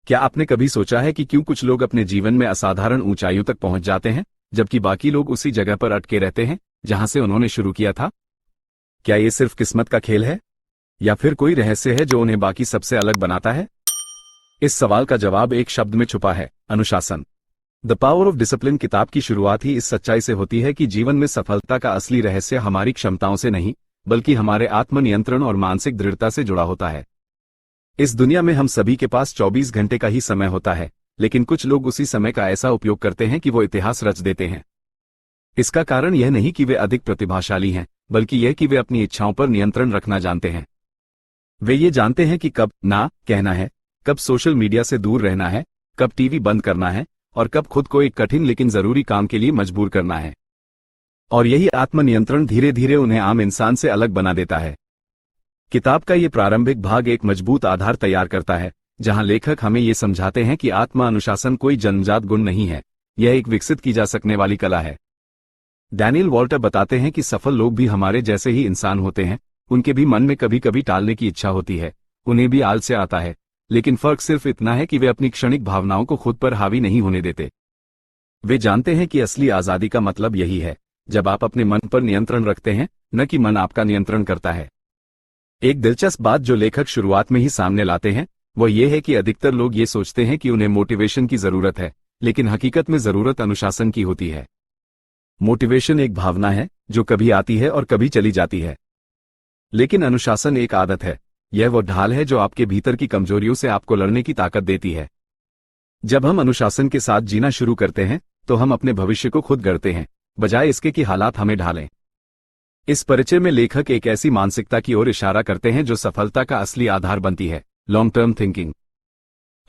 क्या आपने कभी सोचा है कि क्यों कुछ लोग अपने जीवन में असाधारण ऊंचाइयों तक पहुंच जाते हैं, जबकि बाकी लोग उसी जगह पर अटके रहते हैं जहां से उन्होंने शुरू किया था? क्या ये सिर्फ किस्मत का खेल है, या फिर कोई रहस्य है जो उन्हें बाकी सबसे अलग बनाता है? इस सवाल का जवाब एक शब्द में छुपा है: अनुशासन। द पावर ऑफ डिसिप्लिन किताब की शुरुआत ही इस सच्चाई से होती है कि जीवन में सफलता का असली रहस्य हमारी क्षमताओं से नहीं, बल्कि हमारे आत्मनियंत्रण और मानसिक दृढ़ता से जुड़ा होता है। इस दुनिया में हम सभी के पास 24 घंटे का ही समय होता है, लेकिन कुछ लोग उसी समय का ऐसा उपयोग करते हैं कि वो इतिहास रच देते हैं। इसका कारण यह नहीं कि वे अधिक प्रतिभाशाली हैं, बल्कि यह कि वे अपनी इच्छाओं पर नियंत्रण रखना जानते हैं। वे ये जानते हैं कि कब ना कहना है, कब सोशल मीडिया से दूर रहना है, कब टीवी बंद करना है, और कब खुद को एक कठिन लेकिन जरूरी काम के लिए मजबूर करना है। और यही आत्मनियंत्रण धीरे धीरे उन्हें आम इंसान से अलग बना देता है। किताब का ये प्रारंभिक भाग एक मजबूत आधार तैयार करता है, जहां लेखक हमें ये समझाते हैं कि आत्मा अनुशासन कोई जन्मजात गुण नहीं है, यह एक विकसित की जा सकने वाली कला है। डैनियल वॉल्टर बताते हैं कि सफल लोग भी हमारे जैसे ही इंसान होते हैं, उनके भी मन में कभी कभी टालने की इच्छा होती है, उन्हें भी आलस्य आता है, लेकिन फर्क सिर्फ इतना है कि वे अपनी क्षणिक भावनाओं को खुद पर हावी नहीं होने देते। वे जानते हैं कि असली आजादी का मतलब यही है, जब आप अपने मन पर नियंत्रण रखते हैं, न कि मन आपका नियंत्रण करता है। एक दिलचस्प बात जो लेखक शुरुआत में ही सामने लाते हैं, वह यह है कि अधिकतर लोग ये सोचते हैं कि उन्हें मोटिवेशन की जरूरत है, लेकिन हकीकत में जरूरत अनुशासन की होती है। मोटिवेशन एक भावना है जो कभी आती है और कभी चली जाती है, लेकिन अनुशासन एक आदत है। यह वो ढाल है जो आपके भीतर की कमजोरियों से आपको लड़ने की ताकत देती है। जब हम अनुशासन के साथ जीना शुरू करते हैं, तो हम अपने भविष्य को खुद गढ़ते हैं, बजाय इसके कि हालात हमें ढालें। इस परिचय में लेखक एक ऐसी मानसिकता की ओर इशारा करते हैं जो सफलता का असली आधार बनती है: लॉन्ग टर्म थिंकिंग।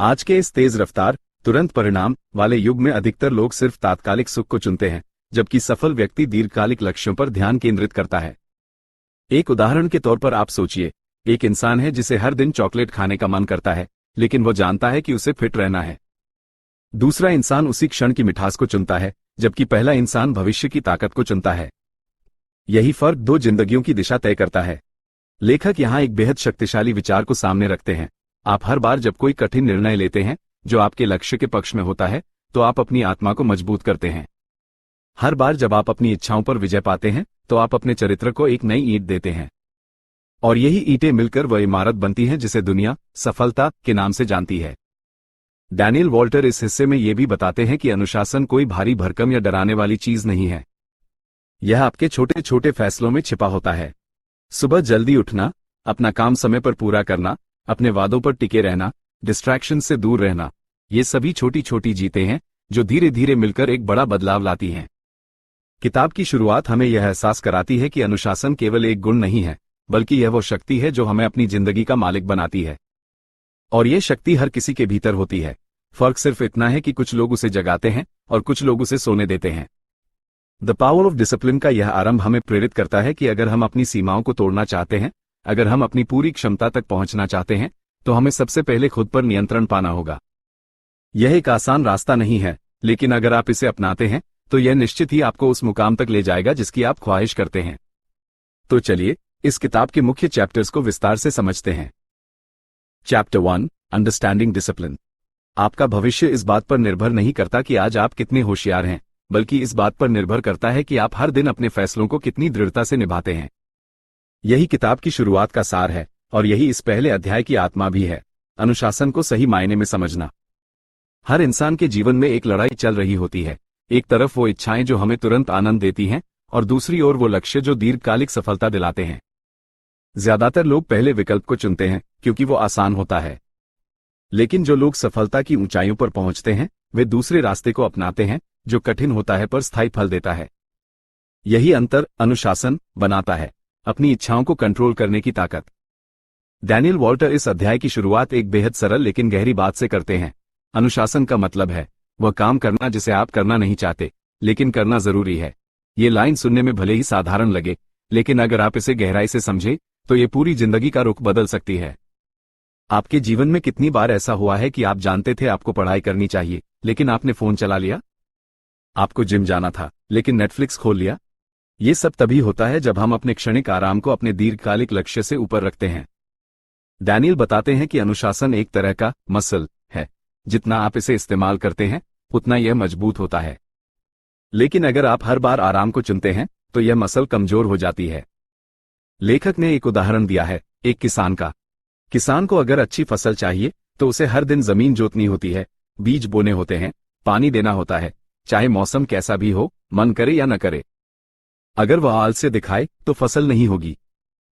आज के इस तेज रफ्तार, तुरंत परिणाम वाले युग में अधिकतर लोग सिर्फ तात्कालिक सुख को चुनते हैं, जबकि सफल व्यक्ति दीर्घकालिक लक्ष्यों पर ध्यान केंद्रित करता है। एक उदाहरण के तौर पर आप सोचिए, एक इंसान है जिसे हर दिन चॉकलेट खाने का मन करता है, लेकिन वो जानता है कि उसे फिट रहना है। दूसरा इंसान उसी क्षण की मिठास को चुनता है, जबकि पहला इंसान भविष्य की ताकत को चुनता है। यही फर्क दो जिंदगियों की दिशा तय करता है। लेखक यहां एक बेहद शक्तिशाली विचार को सामने रखते हैं। आप हर बार जब कोई कठिन निर्णय लेते हैं जो आपके लक्ष्य के पक्ष में होता है, तो आप अपनी आत्मा को मजबूत करते हैं। हर बार जब आप अपनी इच्छाओं पर विजय पाते हैं, तो आप अपने चरित्र को एक नई ईंट देते हैं, और यही ईंटें मिलकर वह इमारत बनती हैं जिसे दुनिया सफलता के नाम से जानती है। डैनियल वॉल्टर इस हिस्से में यह भी बताते हैं कि अनुशासन कोई भारी भरकम या डराने वाली चीज नहीं है। यह आपके छोटे छोटे फैसलों में छिपा होता है। सुबह जल्दी उठना, अपना काम समय पर पूरा करना, अपने वादों पर टिके रहना, डिस्ट्रैक्शन से दूर रहना, ये सभी छोटी छोटी जीतें हैं जो धीरे धीरे मिलकर एक बड़ा बदलाव लाती हैं। किताब की शुरुआत हमें यह एहसास कराती है कि अनुशासन केवल एक गुण नहीं है, बल्कि यह वो शक्ति है जो हमें अपनी जिंदगी का मालिक बनाती है। और यह शक्ति हर किसी के भीतर होती है। फर्क सिर्फ इतना है कि कुछ लोग उसे जगाते हैं और कुछ लोग उसे सोने देते हैं। द पावर ऑफ डिसिप्लिन का यह आरंभ हमें प्रेरित करता है कि अगर हम अपनी सीमाओं को तोड़ना चाहते हैं, अगर हम अपनी पूरी क्षमता तक पहुंचना चाहते हैं, तो हमें सबसे पहले खुद पर नियंत्रण पाना होगा। यह एक आसान रास्ता नहीं है, लेकिन अगर आप इसे अपनाते हैं, तो यह निश्चित ही आपको उस मुकाम तक ले जाएगा जिसकी आप ख्वाहिश करते हैं। तो चलिए इस किताब के मुख्य चैप्टर्स को विस्तार से समझते हैं। Chapter 1, understanding discipline. आपका भविष्य इस बात पर निर्भर नहीं करता कि आज आप कितने होशियार हैं, बल्कि इस बात पर निर्भर करता है कि आप हर दिन अपने फैसलों को कितनी दृढ़ता से निभाते हैं। यही किताब की शुरुआत का सार है, और यही इस पहले अध्याय की आत्मा भी है: अनुशासन को सही मायने में समझना। हर इंसान के जीवन में एक लड़ाई चल रही होती है। एक तरफ वो इच्छाएं जो हमें तुरंत आनंद देती हैं, और दूसरी ओर वो लक्ष्य जो दीर्घकालिक सफलता दिलाते हैं। ज्यादातर लोग पहले विकल्प को चुनते हैं क्योंकि वो आसान होता है, लेकिन जो लोग सफलता की ऊंचाइयों पर पहुंचते हैं, वे दूसरे रास्ते को अपनाते हैं जो कठिन होता है पर स्थायी फल देता है। यही अंतर अनुशासन बनाता है, अपनी इच्छाओं को कंट्रोल करने की ताकत। डैनियल वॉल्टर इस अध्याय की शुरुआत एक बेहद सरल लेकिन गहरी बात से करते हैं। अनुशासन का मतलब है वह काम करना जिसे आप करना नहीं चाहते, लेकिन करना जरूरी है। ये लाइन सुनने में भले ही साधारण लगे, लेकिन अगर आप इसे गहराई से समझे, तो ये पूरी जिंदगी का रुख बदल सकती है। आपके जीवन में कितनी बार ऐसा हुआ है कि आप जानते थे आपको पढ़ाई करनी चाहिए, लेकिन आपने फोन चला लिया? आपको जिम जाना था, लेकिन नेटफ्लिक्स खोल लिया? ये सब तभी होता है जब हम अपने क्षणिक आराम को अपने दीर्घकालिक लक्ष्य से ऊपर रखते हैं। डैनियल बताते हैं कि अनुशासन एक तरह का मसल है, जितना आप इसे इस्तेमाल करते हैं उतना यह मजबूत होता है। लेकिन अगर आप हर बार आराम को चुनते हैं तो यह मसल कमजोर हो जाती है। लेखक ने एक उदाहरण दिया है, एक किसान का। किसान को अगर अच्छी फसल चाहिए तो उसे हर दिन जमीन जोतनी होती है, बीज बोने होते हैं, पानी देना होता है, चाहे मौसम कैसा भी हो, मन करे या न करे। अगर वह आलस्य दिखाए तो फसल नहीं होगी।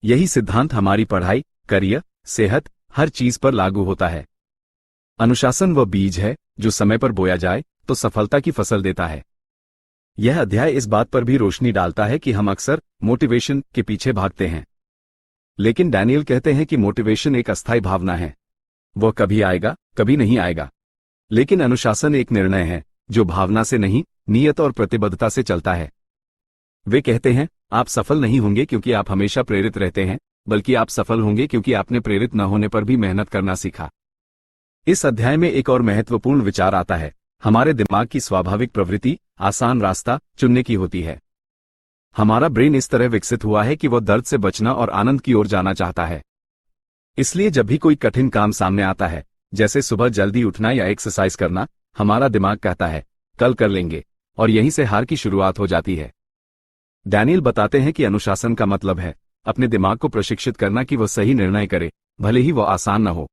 यही सिद्धांत हमारी पढ़ाई, करियर, सेहत, हर चीज पर लागू होता है। अनुशासन वह बीज है जो समय पर बोया जाए तो सफलता की फसल देता है। यह अध्याय इस बात पर भी रोशनी डालता है कि हम अक्सर मोटिवेशन के पीछे भागते हैं, लेकिन डैनियल कहते हैं कि मोटिवेशन एक अस्थायी भावना है। वह कभी आएगा, कभी नहीं आएगा। लेकिन अनुशासन एक निर्णय है जो भावना से नहीं, नियत और प्रतिबद्धता से चलता है। वे कहते हैं, आप सफल नहीं होंगे क्योंकि आप हमेशा प्रेरित रहते हैं, बल्कि आप सफल होंगे क्योंकि आपने प्रेरित न होने पर भी मेहनत करना सीखा। इस अध्याय में एक और महत्वपूर्ण विचार आता है। हमारे दिमाग की स्वाभाविक प्रवृत्ति आसान रास्ता चुनने की होती है। हमारा ब्रेन इस तरह विकसित हुआ है कि वह दर्द से बचना और आनंद की ओर जाना चाहता है। इसलिए जब भी कोई कठिन काम सामने आता है, जैसे सुबह जल्दी उठना या एक्सरसाइज करना, हमारा दिमाग कहता है कल कर लेंगे, और यहीं से हार की शुरुआत हो जाती है। डैनियल बताते हैं कि अनुशासन का मतलब है अपने दिमाग को प्रशिक्षित करना कि वह सही निर्णय करे, भले ही वह आसान न हो।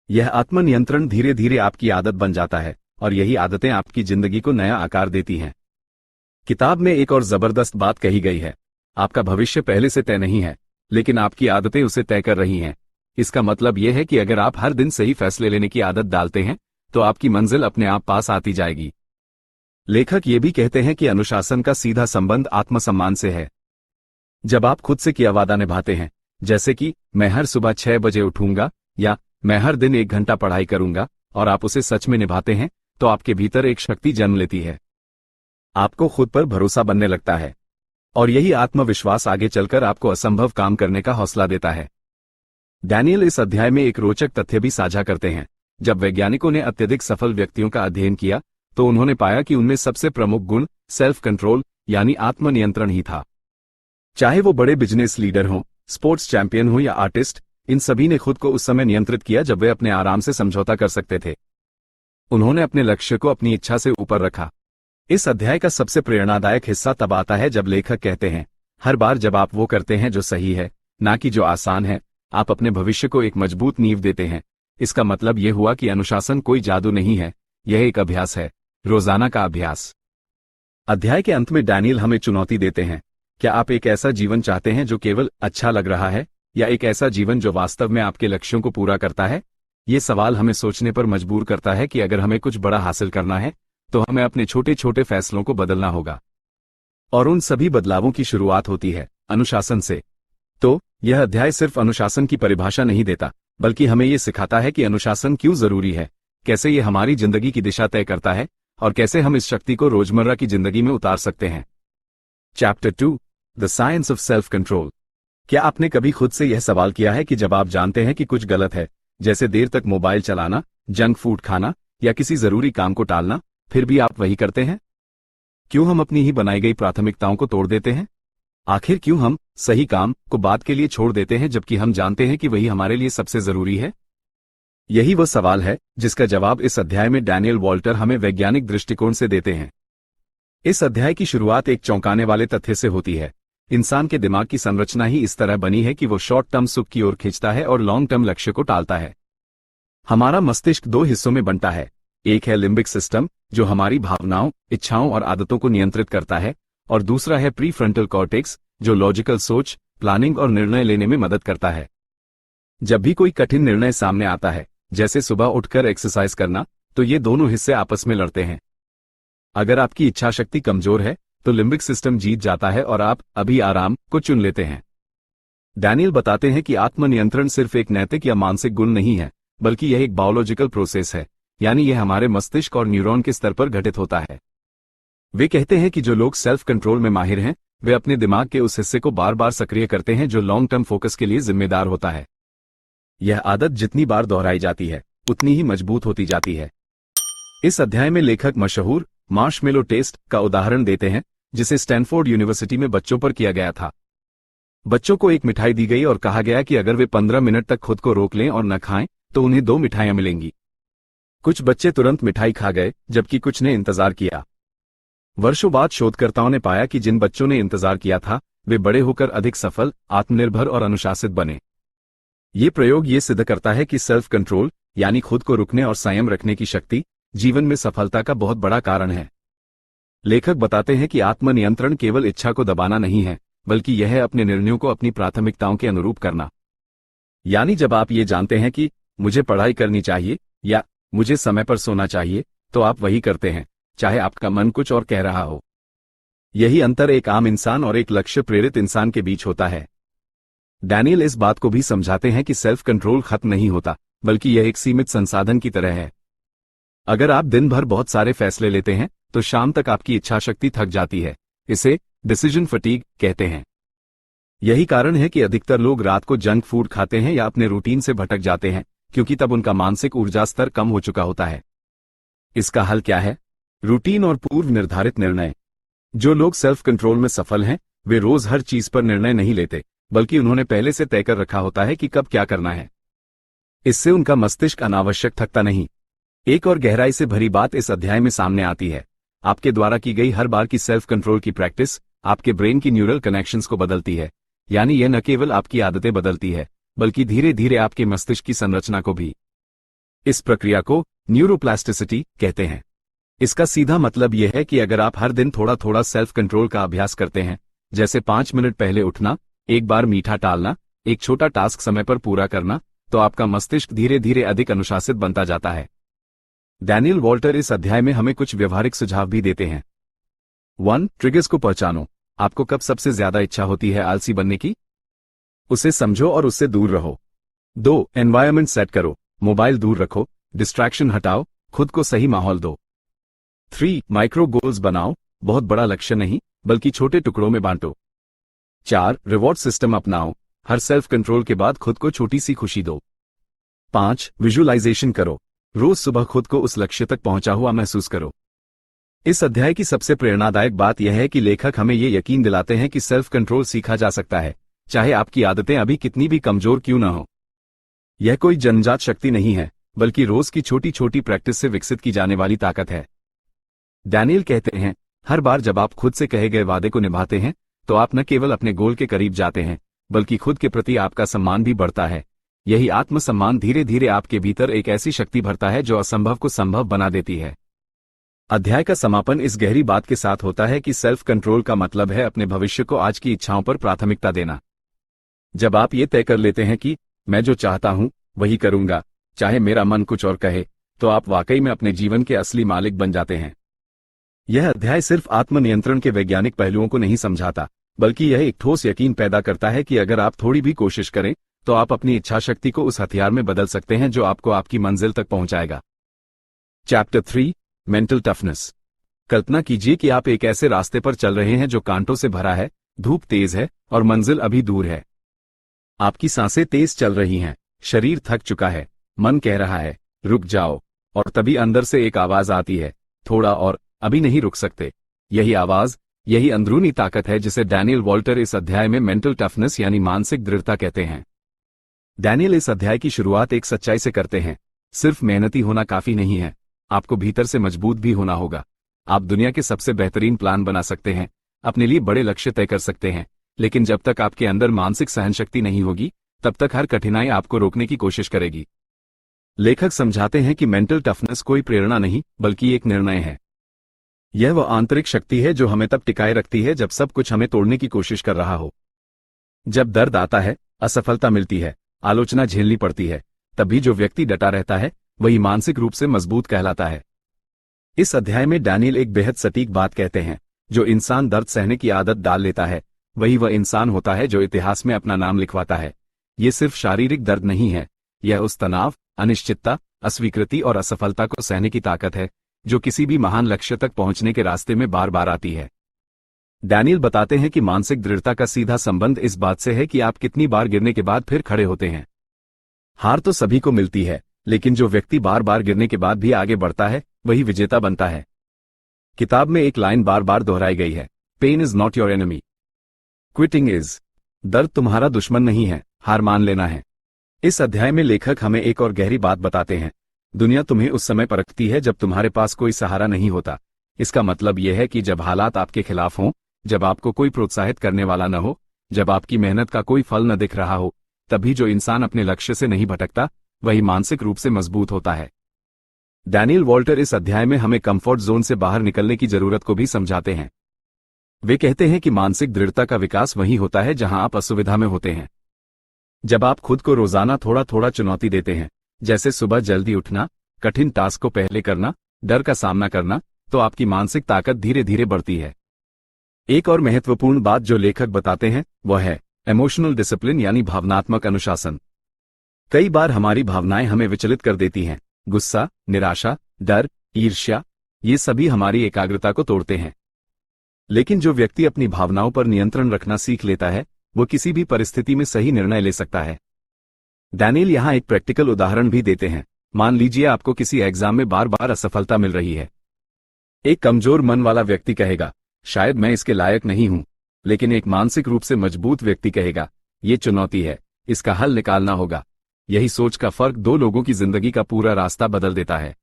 यह आत्मनियंत्रण धीरे धीरे आपकी आदत बन जाता है और यही आदतें आपकी जिंदगी को नया आकार देती हैं। किताब में एक और जबरदस्त बात कही गई है, आपका भविष्य पहले से तय नहीं है, लेकिन आपकी आदतें उसे तय कर रही हैं। इसका मतलब यह है कि अगर आप हर दिन सही फैसले लेने की आदत डालते हैं तो आपकी मंजिल अपने आप पास आती जाएगी। लेखक ये भी कहते हैं कि अनुशासन का सीधा संबंध आत्मसम्मान से है। जब आप खुद से किया वादा निभाते हैं, जैसे कि मैं हर सुबह 6 बजे उठूंगा या मैं हर दिन 1 घंटा पढ़ाई करूंगा, और आप उसे सच में निभाते हैं, तो आपके भीतर एक शक्ति जन्म लेती है। आपको खुद पर भरोसा बनने लगता है, और यही आत्मविश्वास आगे चलकर आपको असंभव काम करने का हौसला देता है। डैनियल इस अध्याय में एक रोचक तथ्य भी साझा करते हैं। जब वैज्ञानिकों ने अत्यधिक सफल व्यक्तियों का अध्ययन किया तो उन्होंने पाया कि उनमें सबसे प्रमुख गुण सेल्फ कंट्रोल यानी आत्मनियंत्रण ही था। चाहे वो बड़े बिजनेस लीडर हों, स्पोर्ट्स चैंपियन हो या आर्टिस्ट, इन सभी ने खुद को उस समय नियंत्रित किया जब वे अपने आराम से समझौता कर सकते थे। उन्होंने अपने लक्ष्य को अपनी इच्छा से ऊपर रखा। इस अध्याय का सबसे प्रेरणादायक हिस्सा तब आता है जब लेखक कहते हैं, हर बार जब आप वो करते हैं जो सही है, ना कि जो आसान है, आप अपने भविष्य को एक मजबूत नींव देते हैं। इसका मतलब यह हुआ कि अनुशासन कोई जादू नहीं है, यह एक अभ्यास है, रोजाना का अभ्यास। अध्याय के अंत में डैनियल हमें चुनौती देते हैं, क्या आप एक ऐसा जीवन चाहते हैं जो केवल अच्छा लग रहा है, या एक ऐसा जीवन जो वास्तव में आपके लक्ष्यों को पूरा करता है? ये सवाल हमें सोचने पर मजबूर करता है कि अगर हमें कुछ बड़ा हासिल करना है तो हमें अपने छोटे छोटे फैसलों को बदलना होगा, और उन सभी बदलावों की शुरुआत होती है अनुशासन से। तो यह अध्याय सिर्फ अनुशासन की परिभाषा नहीं देता, बल्कि हमें यह सिखाता है कि अनुशासन क्यों जरूरी है, कैसे यह हमारी जिंदगी की दिशा तय करता है, और कैसे हम इस शक्ति को रोजमर्रा की जिंदगी में उतार सकते हैं। Chapter 2, the science of self control. क्या आपने कभी खुद से यह सवाल किया है कि जब आप जानते हैं कि कुछ गलत है, जैसे देर तक मोबाइल चलाना, जंक फूड खाना या किसी जरूरी काम को टालना, फिर भी आप वही करते हैं? क्यों हम अपनी ही बनाई गई प्राथमिकताओं को तोड़ देते हैं? आखिर क्यों हम सही काम को बाद के लिए छोड़ देते हैं जबकि हम जानते हैं कि वही हमारे लिए सबसे जरूरी है? यही वह सवाल है जिसका जवाब इस अध्याय में डैनियल वॉल्टर हमें वैज्ञानिक दृष्टिकोण से देते हैं। इस अध्याय की शुरुआत एक चौंकाने वाले तथ्य से होती है। इंसान के दिमाग की संरचना ही इस तरह बनी है कि वो शॉर्ट टर्म सुख की ओर खींचता है और लॉन्ग टर्म लक्ष्य को टालता है। हमारा मस्तिष्क 2 हिस्सों में बंटा है। एक है लिम्बिक सिस्टम, जो हमारी भावनाओं, इच्छाओं और आदतों को नियंत्रित करता है, और दूसरा है प्रीफ्रंटल कॉर्टेक्स, जो लॉजिकल सोच, प्लानिंग और निर्णय लेने में मदद करता है। जब भी कोई कठिन निर्णय सामने आता है, जैसे सुबह उठकर एक्सरसाइज करना, तो ये दोनों हिस्से आपस में लड़ते हैं। अगर आपकी इच्छा शक्ति कमजोर है तो लिम्बिक सिस्टम जीत जाता है और आप अभी आराम को चुन लेते हैं। डैनियल बताते हैं कि आत्मनियंत्रण सिर्फ एक नैतिक या मानसिक गुण नहीं है, बल्कि यह एक बायोलॉजिकल प्रोसेस है, यानी यह हमारे मस्तिष्क और न्यूरॉन के स्तर पर घटित होता है। वे कहते हैं कि जो लोग सेल्फ कंट्रोल में माहिर हैं, वे अपने दिमाग के उस हिस्से को बार बार सक्रिय करते हैं जो लॉन्ग टर्म फोकस के लिए जिम्मेदार होता है। यह आदत जितनी बार दोहराई जाती है, उतनी ही मजबूत होती जाती है। इस अध्याय में लेखक मशहूर मार्शमेलो टेस्ट का उदाहरण देते हैं, जिसे स्टैनफोर्ड यूनिवर्सिटी में बच्चों पर किया गया था। बच्चों को एक मिठाई दी गई और कहा गया कि अगर वे 15 मिनट तक खुद को रोक लें और न खाएं तो उन्हें 2 मिठाइयां मिलेंगी। कुछ बच्चे तुरंत मिठाई खा गए जबकि कुछ ने इंतजार किया। वर्षों बाद शोधकर्ताओं ने पाया कि जिन बच्चों ने इंतजार किया था वे बड़े होकर अधिक सफल, आत्मनिर्भर और अनुशासित बने। ये प्रयोग ये सिद्ध करता है कि सेल्फ कंट्रोल यानी खुद को रुकने और संयम रखने की शक्ति जीवन में सफलता का बहुत बड़ा कारण है। लेखक बताते हैं कि आत्मनियंत्रण केवल इच्छा को दबाना नहीं है, बल्कि यह है अपने निर्णयों को अपनी प्राथमिकताओं के अनुरूप करना। यानी जब आप ये जानते हैं कि मुझे पढ़ाई करनी चाहिए या मुझे समय पर सोना चाहिए, तो आप वही करते हैं, चाहे आपका मन कुछ और कह रहा हो। यही अंतर एक आम इंसान और एक लक्ष्य प्रेरित इंसान के बीच होता है। डैनियल इस बात को भी समझाते हैं कि सेल्फ कंट्रोल खत्म नहीं होता, बल्कि यह एक सीमित संसाधन की तरह है। अगर आप दिन भर बहुत सारे फैसले लेते हैं तो शाम तक आपकी इच्छा शक्ति थक जाती है। इसे डिसीजन फटीग कहते हैं। यही कारण है कि अधिकतर लोग रात को जंक फूड खाते हैं या अपने रूटीन से भटक जाते हैं, क्योंकि तब उनका मानसिक ऊर्जा स्तर कम हो चुका होता है। इसका हल क्या है? रूटीन और पूर्व निर्धारित निर्णय। जो लोग सेल्फ कंट्रोल में सफल हैं वे रोज हर चीज पर निर्णय नहीं लेते, बल्कि उन्होंने पहले से तय कर रखा होता है कि कब क्या करना है। इससे उनका मस्तिष्क अनावश्यक थकता नहीं। एक और गहराई से भरी बात इस अध्याय में सामने आती है। आपके द्वारा की गई हर बार की सेल्फ कंट्रोल की प्रैक्टिस आपके ब्रेन की न्यूरल कनेक्शंस को बदलती है। यानी यह न केवल आपकी आदतें बदलती है, बल्कि धीरे धीरे आपके मस्तिष्क की संरचना को भी। इस प्रक्रिया को न्यूरोप्लास्टिसिटी कहते हैं। इसका सीधा मतलब यह है कि अगर आप हर दिन थोड़ा थोड़ा सेल्फ कंट्रोल का अभ्यास करते हैं, जैसे 5 मिनट पहले उठना, एक बार मीठा टालना, एक छोटा टास्क समय पर पूरा करना, तो आपका मस्तिष्क धीरे धीरे अधिक अनुशासित बनता जाता है। डैनियल वॉल्टर इस अध्याय में हमें कुछ व्यवहारिक सुझाव भी देते हैं। 1. ट्रिगर्स को पहचानो। आपको कब सबसे ज्यादा इच्छा होती है आलसी बनने की? उसे समझो और उससे दूर रहो। 2. एनवायरनमेंट सेट करो। मोबाइल दूर रखो, डिस्ट्रैक्शन हटाओ, खुद को सही माहौल दो। 3. माइक्रो गोल्स बनाओ। बहुत बड़ा लक्ष्य नहीं, बल्कि छोटे टुकड़ों में बांटो। 4. रिवॉर्ड सिस्टम अपनाओ। हर सेल्फ कंट्रोल के बाद खुद को छोटी सी खुशी दो। 5. विजुअलाइजेशन करो। रोज सुबह खुद को उस लक्ष्य तक पहुंचा हुआ महसूस करो। इस अध्याय की सबसे प्रेरणादायक बात यह है कि लेखक हमें यह यकीन दिलाते हैं कि सेल्फ कंट्रोल सीखा जा सकता है, चाहे आपकी आदतें अभी कितनी भी कमजोर क्यों न हो। यह कोई जन्मजात शक्ति नहीं है, बल्कि रोज की छोटी छोटी प्रैक्टिस से विकसित की जाने वाली ताकत है। डैनियल कहते हैं, हर बार जब आप खुद से कहे गए वादे को निभाते हैं तो आप न केवल अपने गोल के करीब जाते हैं, बल्कि खुद के प्रति आपका सम्मान भी बढ़ता है। यही आत्मसम्मान धीरे धीरे आपके भीतर एक ऐसी शक्ति भरता है जो असंभव को संभव बना देती है। अध्याय का समापन इस गहरी बात के साथ होता है कि सेल्फ कंट्रोल का मतलब है अपने भविष्य को आज की इच्छाओं पर प्राथमिकता देना। जब आप ये तय कर लेते हैं कि मैं जो चाहता हूं वही करूंगा, चाहे मेरा मन कुछ और कहे, तो आप वाकई में अपने जीवन के असली मालिक बन जाते हैं। यह अध्याय सिर्फ आत्मनियंत्रण के वैज्ञानिक पहलुओं को नहीं समझाता, बल्कि यह एक ठोस यकीन पैदा करता है कि अगर आप थोड़ी भी कोशिश करें तो आप अपनी इच्छा शक्ति को उस हथियार में बदल सकते हैं जो आपको आपकी मंजिल तक पहुंचाएगा। Chapter 3 mental toughness. कल्पना कीजिए कि आप एक ऐसे रास्ते पर चल रहे हैं जो कांटों से भरा है, धूप तेज है और मंजिल अभी दूर है। आपकी सांसें तेज चल रही हैं, शरीर थक चुका है, मन कह रहा है रुक जाओ, और तभी अंदर से एक आवाज आती है, थोड़ा और, अभी नहीं रुक सकते। यही आवाज, यही अंदरूनी ताकत है जिसे डैनियल वॉल्टर इस अध्याय में मेंटल टफनेस यानी मानसिक दृढ़ता कहते हैं। डैनियल इस अध्याय की शुरुआत एक सच्चाई से करते हैं। सिर्फ मेहनती होना काफी नहीं है, आपको भीतर से मजबूत भी होना होगा। आप दुनिया के सबसे बेहतरीन प्लान बना सकते हैं, अपने लिए बड़े लक्ष्य तय कर सकते हैं, लेकिन जब तक आपके अंदर मानसिक सहनशक्ति नहीं होगी, तब तक हर कठिनाई आपको रोकने की कोशिश करेगी। लेखक समझाते हैं कि मेंटल टफनेस कोई प्रेरणा नहीं, बल्कि एक निर्णय है। यह वह आंतरिक शक्ति है जो हमें तब टिकाए रखती है जब सब कुछ हमें तोड़ने की कोशिश कर रहा हो। जब दर्द आता है, असफलता मिलती है, आलोचना झेलनी पड़ती है, तभी जो व्यक्ति डटा रहता है वही मानसिक रूप से मजबूत कहलाता है। इस अध्याय में डैनियल एक बेहद सटीक बात कहते हैं, जो इंसान दर्द सहने की आदत डाल लेता है वही वह इंसान होता है जो इतिहास में अपना नाम लिखवाता है। ये सिर्फ शारीरिक दर्द नहीं है, यह उस तनाव, अनिश्चितता, अस्वीकृति और असफलता को सहने की ताकत है जो किसी भी महान लक्ष्य तक पहुंचने के रास्ते में बार बार आती है। डैनियल बताते हैं कि मानसिक दृढ़ता का सीधा संबंध इस बात से है कि आप कितनी बार गिरने के बाद फिर खड़े होते हैं। हार तो सभी को मिलती है, लेकिन जो व्यक्ति बार बार गिरने के बाद भी आगे बढ़ता है वही विजेता बनता है। किताब में एक लाइन बार बार दोहराई गई है, pain is not your enemy, quitting is. दर्द तुम्हारा दुश्मन नहीं है, हार मान लेना है। इस अध्याय में लेखक हमें एक और गहरी बात बताते हैं, दुनिया तुम्हें उस समय परखती है जब तुम्हारे पास कोई सहारा नहीं होता। इसका मतलब यह है कि जब हालात आपके खिलाफ हों, जब आपको कोई प्रोत्साहित करने वाला न हो, जब आपकी मेहनत का कोई फल न दिख रहा हो, तभी जो इंसान अपने लक्ष्य से नहीं भटकता, वही मानसिक रूप से मजबूत होता है। डैनियल वॉल्टर इस अध्याय में हमें कंफर्ट जोन से बाहर निकलने की जरूरत को भी समझाते हैं। वे कहते हैं कि मानसिक दृढ़ता का विकास वहीं होता है जहां आप असुविधा में होते हैं। जब आप खुद को रोजाना थोड़ा थोड़ा चुनौती देते हैं, जैसे सुबह जल्दी उठना, कठिन टास्क को पहले करना, डर का सामना करना, तो आपकी मानसिक ताकत धीरे धीरे बढ़ती है। एक और महत्वपूर्ण बात जो लेखक बताते हैं वह है इमोशनल डिसिप्लिन यानी भावनात्मक अनुशासन। कई बार हमारी भावनाएं हमें विचलित कर देती हैं। गुस्सा, निराशा, डर, ईर्ष्या, ये सभी हमारी एकाग्रता को तोड़ते हैं। लेकिन जो व्यक्ति अपनी भावनाओं पर नियंत्रण रखना सीख लेता है, वो किसी भी परिस्थिति में सही निर्णय ले सकता है। डैनियल यहां एक प्रैक्टिकल उदाहरण भी देते हैं। मान लीजिए आपको किसी एग्जाम में बार बार असफलता मिल रही है। एक कमजोर मन वाला व्यक्ति कहेगा, शायद मैं इसके लायक नहीं हूं। लेकिन एक मानसिक रूप से मजबूत व्यक्ति कहेगा, ये चुनौती है, इसका हल निकालना होगा। यही सोच का फर्क दो लोगों की जिंदगी का पूरा रास्ता बदल देता है।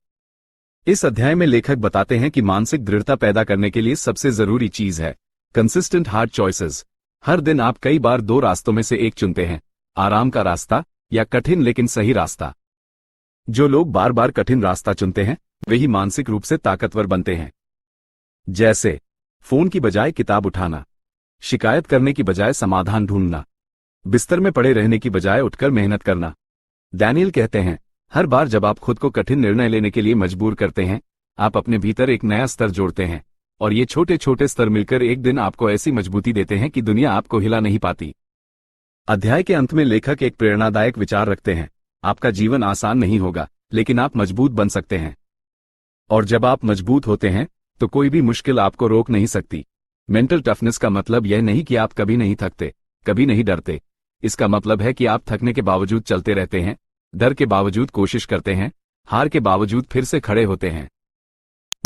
इस अध्याय में लेखक बताते हैं कि मानसिक दृढ़ता पैदा करने के लिए सबसे जरूरी चीज है कंसिस्टेंट हार्ड चॉइसेस। हर दिन आप कई बार दो रास्तों में से एक चुनते हैं, आराम का रास्ता या कठिन लेकिन सही रास्ता। जो लोग बार बार कठिन रास्ता चुनते हैं, वे ही मानसिक रूप से ताकतवर बनते हैं। जैसे फोन की बजाय किताब उठाना, शिकायत करने की बजाय समाधान ढूंढना, बिस्तर में पड़े रहने की बजाय उठकर मेहनत करना। डैनियल कहते हैं, हर बार जब आप खुद को कठिन निर्णय लेने के लिए मजबूर करते हैं, आप अपने भीतर एक नया स्तर जोड़ते हैं, और ये छोटे छोटे स्तर मिलकर एक दिन आपको ऐसी मजबूती देते हैं कि दुनिया आपको हिला नहीं पाती। अध्याय के अंत में लेखक एक प्रेरणादायक विचार रखते हैं, आपका जीवन आसान नहीं होगा, लेकिन आप मजबूत बन सकते हैं। और जब आप मजबूत होते हैं, तो कोई भी मुश्किल आपको रोक नहीं सकती। मेंटल टफनेस का मतलब यह नहीं कि आप कभी नहीं थकते, कभी नहीं डरते। इसका मतलब है कि आप थकने के बावजूद चलते रहते हैं, डर के बावजूद कोशिश करते हैं, हार के बावजूद फिर से खड़े होते हैं।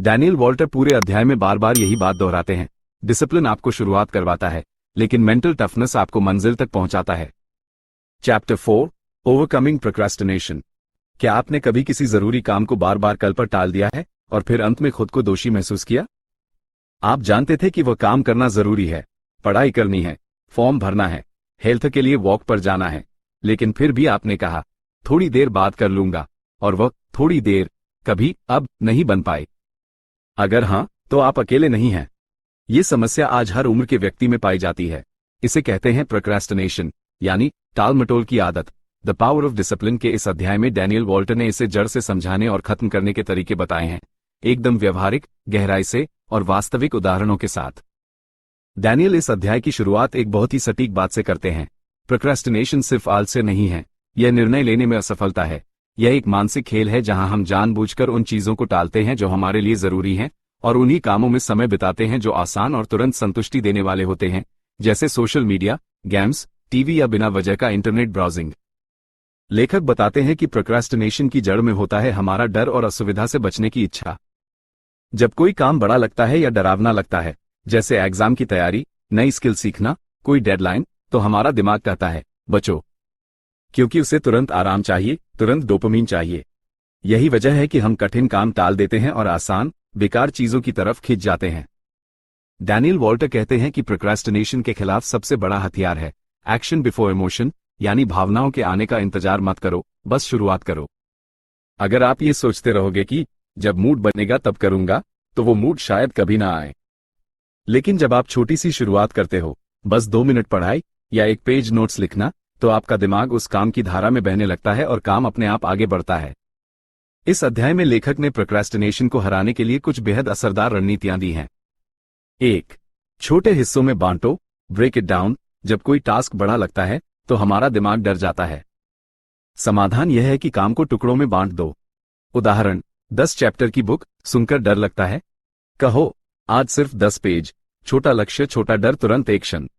डैनियल वॉल्टर पूरे अध्याय में बार बार यही बात दोहराते हैं, डिसिप्लिन आपको शुरुआत करवाता है, लेकिन मेंटल टफनेस आपको मंजिल तक पहुंचाता है। Chapter 4 overcoming procrastination. क्या आपने कभी किसी जरूरी काम को बार बार कल पर टाल दिया है और फिर अंत में खुद को दोषी महसूस किया? आप जानते थे कि वह काम करना जरूरी है, पढ़ाई करनी है, फॉर्म भरना है, हेल्थ के लिए वॉक पर जाना है, लेकिन फिर भी आपने कहा थोड़ी देर बाद कर लूंगा, और वह थोड़ी देर कभी अब नहीं बन पाए। अगर हां, तो आप अकेले नहीं हैं। ये समस्या आज हर उम्र के व्यक्ति में पाई जाती है। इसे कहते हैं प्रोक्रेस्टिनेशन, यानी टाल-मटोल की आदत। द पावर ऑफ डिसिप्लिन के इस अध्याय में डैनियल वॉल्टर ने इसे जड़ से समझाने और खत्म करने के तरीके बताए हैं, एकदम व्यवहारिक, गहराई से और वास्तविक उदाहरणों के साथ। डैनियल इस अध्याय की शुरुआत एक बहुत ही सटीक बात से करते हैं। प्रोक्रेस्टिनेशन सिर्फ आलस्य नहीं है, यह निर्णय लेने में असफलता है। यह एक मानसिक खेल है जहां हम जानबूझकर उन चीजों को टालते हैं जो हमारे लिए जरूरी हैं, और उन्हीं कामों में समय बिताते हैं जो आसान और तुरंत संतुष्टि देने वाले होते हैं, जैसे सोशल मीडिया, गेम्स, टीवी या बिना वजह का इंटरनेट ब्राउजिंग। लेखक बताते हैं कि प्रोक्रेस्टिनेशन की जड़ में होता है हमारा डर और असुविधा से बचने की इच्छा। जब कोई काम बड़ा लगता है या डरावना लगता है, जैसे एग्जाम की तैयारी, नई स्किल सीखना, कोई डेडलाइन, तो हमारा दिमाग कहता है बचो, क्योंकि उसे तुरंत आराम चाहिए, तुरंत डोपामीन चाहिए। यही वजह है कि हम कठिन काम टाल देते हैं और आसान, बेकार चीजों की तरफ खिंच जाते हैं। डैनियल वॉल्टर कहते हैं कि प्रोक्रेस्टिनेशन के खिलाफ सबसे बड़ा हथियार है एक्शन बिफोर इमोशन, यानी भावनाओं के आने का इंतजार मत करो, बस शुरुआत करो। अगर आप ये सोचते रहोगे कि जब मूड बनेगा तब करूंगा, तो वो मूड शायद कभी ना आए। लेकिन जब आप छोटी सी शुरुआत करते हो, बस 2 मिनट पढ़ाई या एक पेज नोट्स लिखना, तो आपका दिमाग उस काम की धारा में बहने लगता है और काम अपने आप आगे बढ़ता है। इस अध्याय में लेखक ने प्रोक्रेस्टिनेशन को हराने के लिए कुछ बेहद असरदार रणनीतियां दी हैं। 1. छोटे हिस्सों में बांटो, ब्रेक इट डाउन। जब कोई टास्क बड़ा लगता है, तो हमारा दिमाग डर जाता है। समाधान यह है कि काम को टुकड़ों में बांट दो। उदाहरण, 10 चैप्टर की बुक सुनकर डर लगता है? कहो, आज सिर्फ 10 पेज। छोटा लक्ष्य, छोटा डर, तुरंत एक्शन।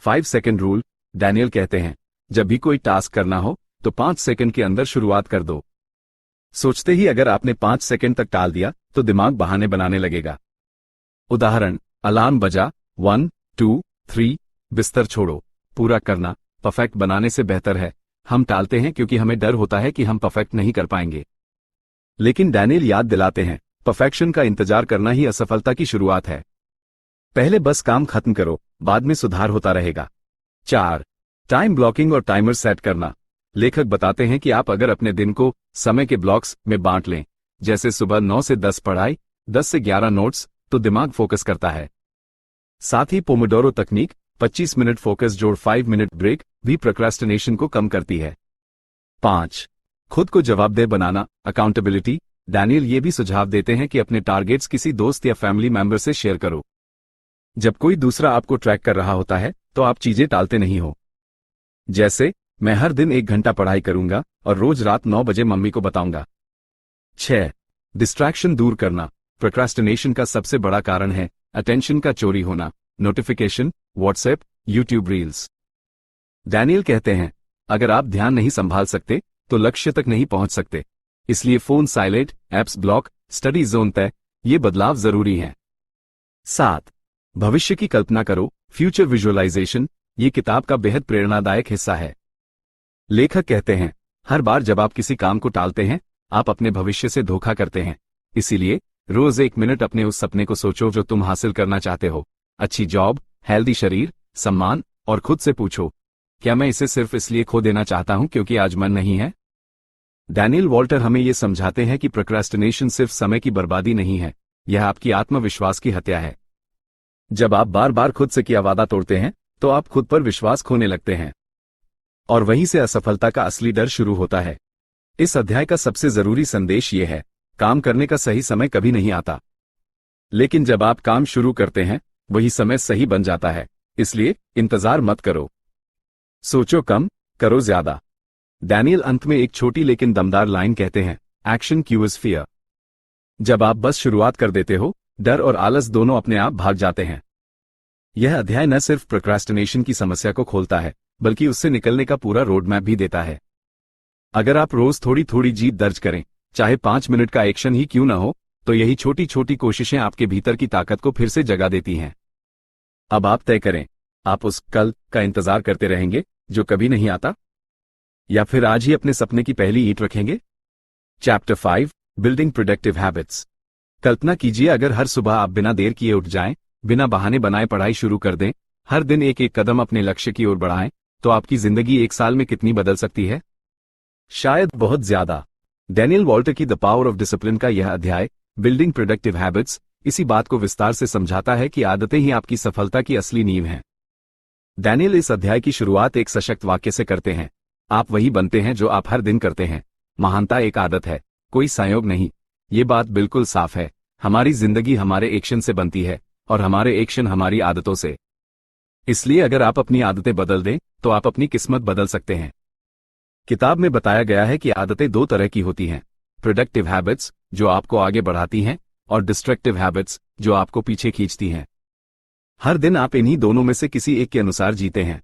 5 second rule. डैनियल कहते हैं, जब भी कोई टास्क करना हो, तो 5 सेकंड के अंदर शुरुआत कर दो। सोचते ही अगर आपने 5 सेकंड तक टाल दिया, तो दिमाग बहाने बनाने लगेगा। उदाहरण, अलार्म बजा, 1, 2, 3, बिस्तर छोड़ो। पूरा करना परफेक्ट बनाने से बेहतर है। हम टालते हैं क्योंकि हमें डर होता है कि हम परफेक्ट नहीं कर पाएंगे। लेकिन डैनियल याद दिलाते हैं, परफेक्शन का इंतजार करना ही असफलता की शुरुआत है। पहले बस काम खत्म करो, बाद में सुधार होता रहेगा। 4. टाइम ब्लॉकिंग और टाइमर सेट करना। लेखक बताते हैं कि आप अगर अपने दिन को समय के ब्लॉक्स में बांट लें, जैसे सुबह 9 से 10 पढ़ाई, 10 से 11 नोट्स, तो दिमाग फोकस करता है। साथ ही पोमोडोरो तकनीक, 25 मिनट फोकस जोड़ 5 मिनट ब्रेक, भी प्रोक्रेस्टिनेशन को कम करती है। 5. खुद को जवाबदेह बनाना, अकाउंटेबिलिटी। डैनियल ये भी सुझाव देते हैं कि अपने टारगेट्स किसी दोस्त या फैमिली मेंबर से शेयर करो। जब कोई दूसरा आपको ट्रैक कर रहा होता है तो आप चीजें टालते नहीं हो। जैसे, मैं हर दिन 1 घंटा पढ़ाई करूंगा और रोज रात 9 बजे मम्मी को बताऊंगा। 6. डिस्ट्रैक्शन दूर करना। प्रोक्रेस्टिनेशन का सबसे बड़ा कारण है अटेंशन का चोरी होना, notification, WhatsApp, YouTube reels. Daniel कहते हैं, अगर आप ध्यान नहीं संभाल सकते तो लक्ष्य तक नहीं पहुंच सकते। इसलिए phone silent, apps block, study zone तय, ये बदलाव जरूरी हैं। 7. भविष्य की कल्पना करो, फ्यूचर विजुअलाइजेशन। ये किताब का बेहद प्रेरणादायक हिस्सा है। लेखक कहते हैं, हर बार जब आप किसी काम को टालते हैं, आप अपने भविष्य से धोखा करते हैं। इसीलिए रोज 1 मिनट अपने उस सपने को सोचो जो तुम हासिल करना चाहते हो। अच्छी जॉब, हेल्दी शरीर, सम्मान, और खुद से पूछो, क्या मैं इसे सिर्फ इसलिए खो देना चाहता हूं क्योंकि आज मन नहीं है? डैनियल वॉल्टर हमें ये समझाते हैं कि प्रोक्रेस्टिनेशन सिर्फ समय की बर्बादी नहीं है, यह आपकी आत्मविश्वास की हत्या है। जब आप बार बार खुद से किया वादा तोड़ते हैं तो आप खुद पर विश्वास खोने लगते हैं, और वहीं से असफलता का असली डर शुरू होता है। इस अध्याय का सबसे जरूरी संदेश ये है, काम करने का सही समय कभी नहीं आता, लेकिन जब आप काम शुरू करते हैं वही समय सही बन जाता है। इसलिए इंतजार मत करो, सोचो कम, करो ज्यादा। डैनियल अंत में एक छोटी लेकिन दमदार लाइन कहते हैं, एक्शन क्यूज फियर। जब आप बस शुरुआत कर देते हो, डर और आलस दोनों अपने आप भाग जाते हैं। यह अध्याय न सिर्फ प्रोक्रेस्टिनेशन की समस्या को खोलता है, बल्कि उससे निकलने का पूरा रोड मैप भी देता है। अगर आप रोज थोड़ी थोड़ी जीत दर्ज करें, चाहे 5 मिनट का एक्शन ही क्यों न हो, तो यही छोटी छोटी कोशिशें आपके भीतर की ताकत को फिर से जगा देती हैं। अब आप तय करें, आप उस कल का इंतजार करते रहेंगे जो कभी नहीं आता, या फिर आज ही अपने सपने की पहली ईंट रखेंगे। Chapter 5, building productive habits. कल्पना कीजिए अगर हर सुबह आप बिना देर किए उठ जाएं, बिना बहाने बनाए पढ़ाई शुरू कर दें, हर दिन एक एक कदम अपने लक्ष्य की ओर बढ़ाएं, तो आपकी जिंदगी 1 साल में कितनी बदल सकती है? शायद बहुत ज्यादा। डैनियल वॉल्टर की द पावर ऑफ डिसिप्लिन का यह अध्याय, बिल्डिंग प्रोडक्टिव हैबिट्स, इसी बात को विस्तार से समझाता है कि आदतें ही आपकी सफलता की असली नींव हैं। डैनियल इस अध्याय की शुरुआत एक सशक्त वाक्य से करते हैं, आप वही बनते हैं जो आप हर दिन करते हैं। महानता एक आदत है, कोई संयोग नहीं। ये बात बिल्कुल साफ है, हमारी जिंदगी हमारे एक्शन से बनती है और हमारे एक्शन हमारी आदतों से। इसलिए अगर आप अपनी आदतें बदल दें तो आप अपनी किस्मत बदल सकते हैं। किताब में बताया गया है कि आदतें 2 तरह की होती हैं, प्रोडक्टिव हैबिट्स जो आपको आगे बढ़ाती हैं, और डिस्ट्रक्टिव हैबिट्स जो आपको पीछे खींचती हैं। हर दिन आप इन्हीं दोनों में से किसी एक के अनुसार जीते हैं।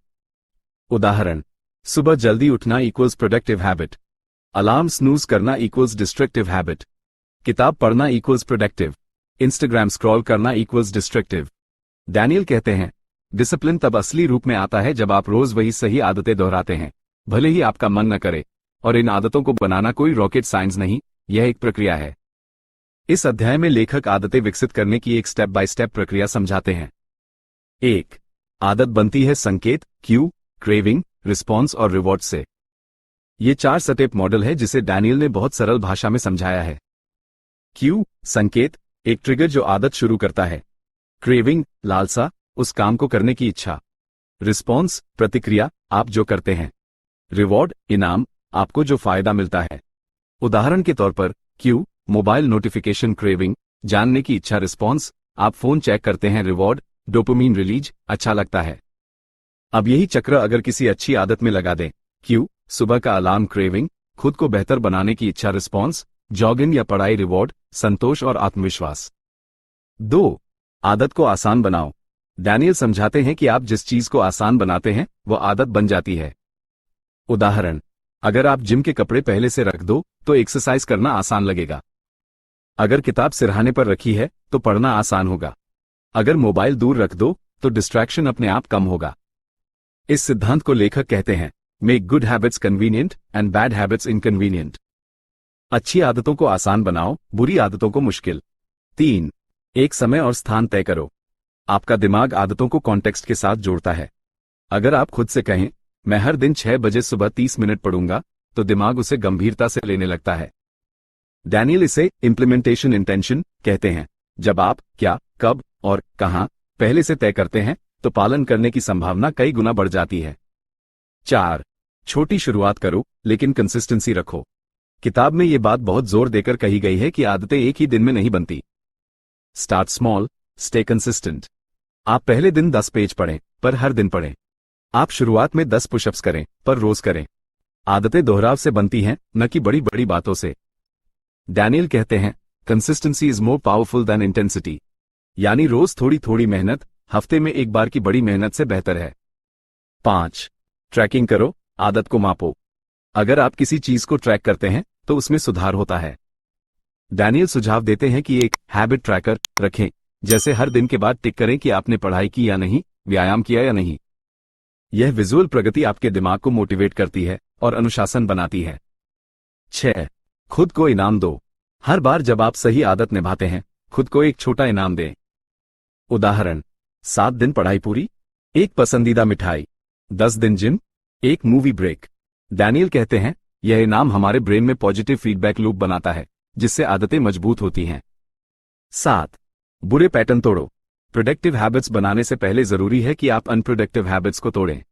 उदाहरण, सुबह जल्दी उठना equals productive habit, alarm snooze करना इक्वल्स डिस्ट्रक्टिव हैबिट, किताब पढ़ना इक्वल्स प्रोडक्टिव, इंस्टाग्राम स्क्रॉल करना इक्वल्स डिस्ट्रक्टिव। डैनियल कहते हैं, डिसिप्लिन तब असली रूप में आता है जब आप रोज वही सही आदतें दोहराते हैं, भले ही आपका मन न करे। और इन आदतों को बनाना कोई रॉकेट साइंस नहीं, यह एक प्रक्रिया है। इस अध्याय में लेखक आदतें विकसित करने की एक स्टेप बाय स्टेप प्रक्रिया समझाते हैं। 1. आदत बनती है संकेत, क्यू, क्रेविंग, रिस्पॉन्स और रिवॉर्ड से। ये 4 स्टेप मॉडल है जिसे डैनियल ने बहुत सरल भाषा में समझाया है। क्यू, संकेत, एक ट्रिगर जो आदत शुरू करता है। क्रेविंग, लालसा, उस काम को करने की इच्छा। रिस्पॉन्स, प्रतिक्रिया, आप जो करते हैं। रिवॉर्ड, इनाम, आपको जो फायदा मिलता है। उदाहरण के तौर पर, क्यू, मोबाइल नोटिफिकेशन, क्रेविंग, जानने की इच्छा, रिस्पॉन्स, आप फोन चेक करते हैं, रिवॉर्ड, डोपामिन रिलीज, अच्छा लगता है। अब यही चक्र अगर किसी अच्छी आदत में लगा दें, क्यू, सुबह का अलार्म, क्रेविंग, खुद को बेहतर बनाने की इच्छा, रिस्पॉन्स, जॉगिंग या पढ़ाई, रिवॉर्ड, संतोष और आत्मविश्वास। 2. आदत को आसान बनाओ। डैनियल समझाते हैं कि आप जिस चीज को आसान बनाते हैं वो आदत बन जाती है। उदाहरण, अगर आप जिम के कपड़े पहले से रख दो तो एक्सरसाइज करना आसान लगेगा। अगर किताब सिरहाने पर रखी है तो पढ़ना आसान होगा। अगर मोबाइल दूर रख दो तो डिस्ट्रैक्शन अपने आप कम होगा। इस सिद्धांत को लेखक कहते हैं, make good habits convenient and bad habits inconvenient. अच्छी आदतों को आसान बनाओ, बुरी आदतों को मुश्किल। 3. एक समय और स्थान तय करो। आपका दिमाग आदतों को कॉन्टेक्स्ट के साथ जोड़ता है। अगर आप खुद से कहें, मैं हर दिन 6 बजे सुबह 30 मिनट पढ़ूंगा, तो दिमाग उसे गंभीरता से लेने लगता है। डैनियल इसे इम्प्लीमेंटेशन इंटेंशन कहते हैं। जब आप क्या, कब और कहां पहले से तय करते हैं, तो पालन करने की संभावना कई गुना बढ़ जाती है। 4. छोटी शुरुआत करो, लेकिन कंसिस्टेंसी रखो। किताब में यह बात बहुत जोर देकर कही गई है कि आदतें एक ही दिन में नहीं बनती। Start small, stay consistent. आप पहले दिन 10 पेज पढ़ें, पर हर दिन पढ़ें। आप शुरुआत में 10 पुशअप्स करें, पर रोज करें। आदतें दोहराव से बनती हैं, न कि बड़ी बड़ी बातों से। डैनियल कहते हैं, consistency is more powerful than intensity. यानी रोज थोड़ी थोड़ी मेहनत हफ्ते में एक बार की बड़ी मेहनत से बेहतर है। 5. ट्रैकिंग करो, आदत को मापो। अगर आप किसी चीज को ट्रैक करते हैं, तो उसमें सुधार होता है। डैनियल सुझाव देते हैं कि एक हैबिट ट्रैकर रखें, जैसे हर दिन के बाद टिक करें कि आपने पढ़ाई की या नहीं, व्यायाम किया या नहीं। यह विजुअल प्रगति आपके दिमाग को मोटिवेट करती है और अनुशासन बनाती है। 6. खुद को इनाम दो। हर बार जब आप सही आदत निभाते हैं, खुद को एक छोटा इनाम दें। उदाहरण, 7 दिन पढ़ाई पूरी, एक पसंदीदा मिठाई, 10 दिन जिम, एक मूवी ब्रेक। डैनियल कहते हैं, यह इनाम हमारे ब्रेन में पॉजिटिव फीडबैक लूप बनाता है, जिससे आदतें मजबूत होती हैं। 7. बुरे पैटर्न तोड़ो। प्रोडक्टिव हैबिट्स बनाने से पहले जरूरी है कि आप अनप्रोडक्टिव हैबिट्स को तोड़ें।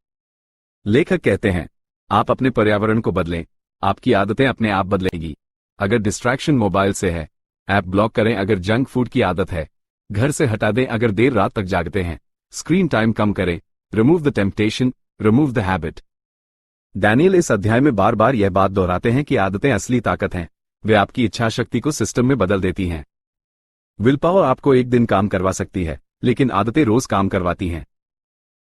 लेखक कहते हैं, आप अपने पर्यावरण को बदलें, आपकी आदतें अपने आप बदलेगी। अगर डिस्ट्रैक्शन मोबाइल से है, ऐप ब्लॉक करें। अगर जंक फूड की आदत है, घर से हटा दें। अगर देर रात तक जागते हैं, स्क्रीन टाइम कम करें। Remove the temptation, remove the habit. Daniel इस अध्याय में बार बार यह बात दोहराते हैं कि आदतें असली ताकत हैं। वे आपकी इच्छा शक्ति को सिस्टम में बदल देती हैं। विल पावर आपको एक दिन काम करवा सकती है, लेकिन आदतें रोज काम करवाती हैं।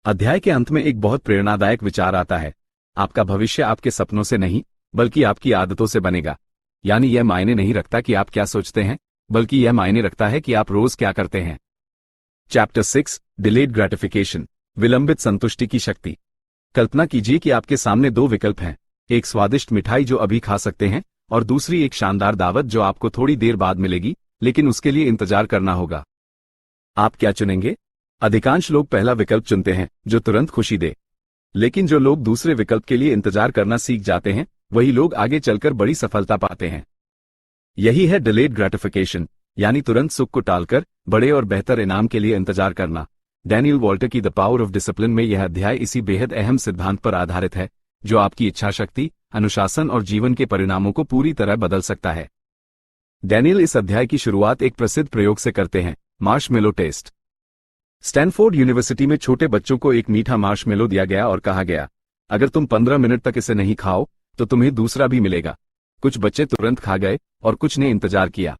अध्याय के अंत में एक बहुत प्रेरणादायक विचार आता है, आपका भविष्य आपके सपनों से नहीं, बल्कि आपकी आदतों से बनेगा। यानी यह मायने नहीं रखता कि आप क्या सोचते हैं, बल्कि यह मायने रखता है कि आप रोज क्या करते हैं। चैप्टर 6, डिलेड ग्रेटिफिकेशन, विलंबित संतुष्टि की शक्ति। कल्पना कीजिए कि आपके सामने 2 विकल्प हैं, एक स्वादिष्ट मिठाई जो अभी खा सकते हैं, और दूसरी एक शानदार दावत जो आपको थोड़ी देर बाद मिलेगी, लेकिन उसके लिए इंतजार करना होगा। आप क्या चुनेंगे? अधिकांश लोग पहला विकल्प चुनते हैं, जो तुरंत खुशी दे। लेकिन जो लोग दूसरे विकल्प के लिए इंतजार करना सीख जाते हैं, वही लोग आगे चलकर बड़ी सफलता पाते हैं। यही है डिलेड ग्रेटिफिकेशन, यानी तुरंत सुख को टालकर बड़े और बेहतर इनाम के लिए इंतजार करना। डैनियल वॉल्टर की द पावर ऑफ डिसिप्लिन में यह अध्याय इसी बेहद अहम सिद्धांत पर आधारित है, जो आपकी इच्छाशक्ति, अनुशासन और जीवन के परिणामों को पूरी तरह बदल सकता है। डैनियल इस अध्याय की शुरुआत एक प्रसिद्ध प्रयोग से करते हैं, मार्शमेलो टेस्ट। स्टैनफोर्ड यूनिवर्सिटी में छोटे बच्चों को एक मीठा मार्शमेलो दिया गया और कहा गया, अगर तुम 15 मिनट तक इसे नहीं खाओ, तो तुम्हें दूसरा भी मिलेगा। कुछ बच्चे तुरंत खा गए और कुछ ने इंतजार किया।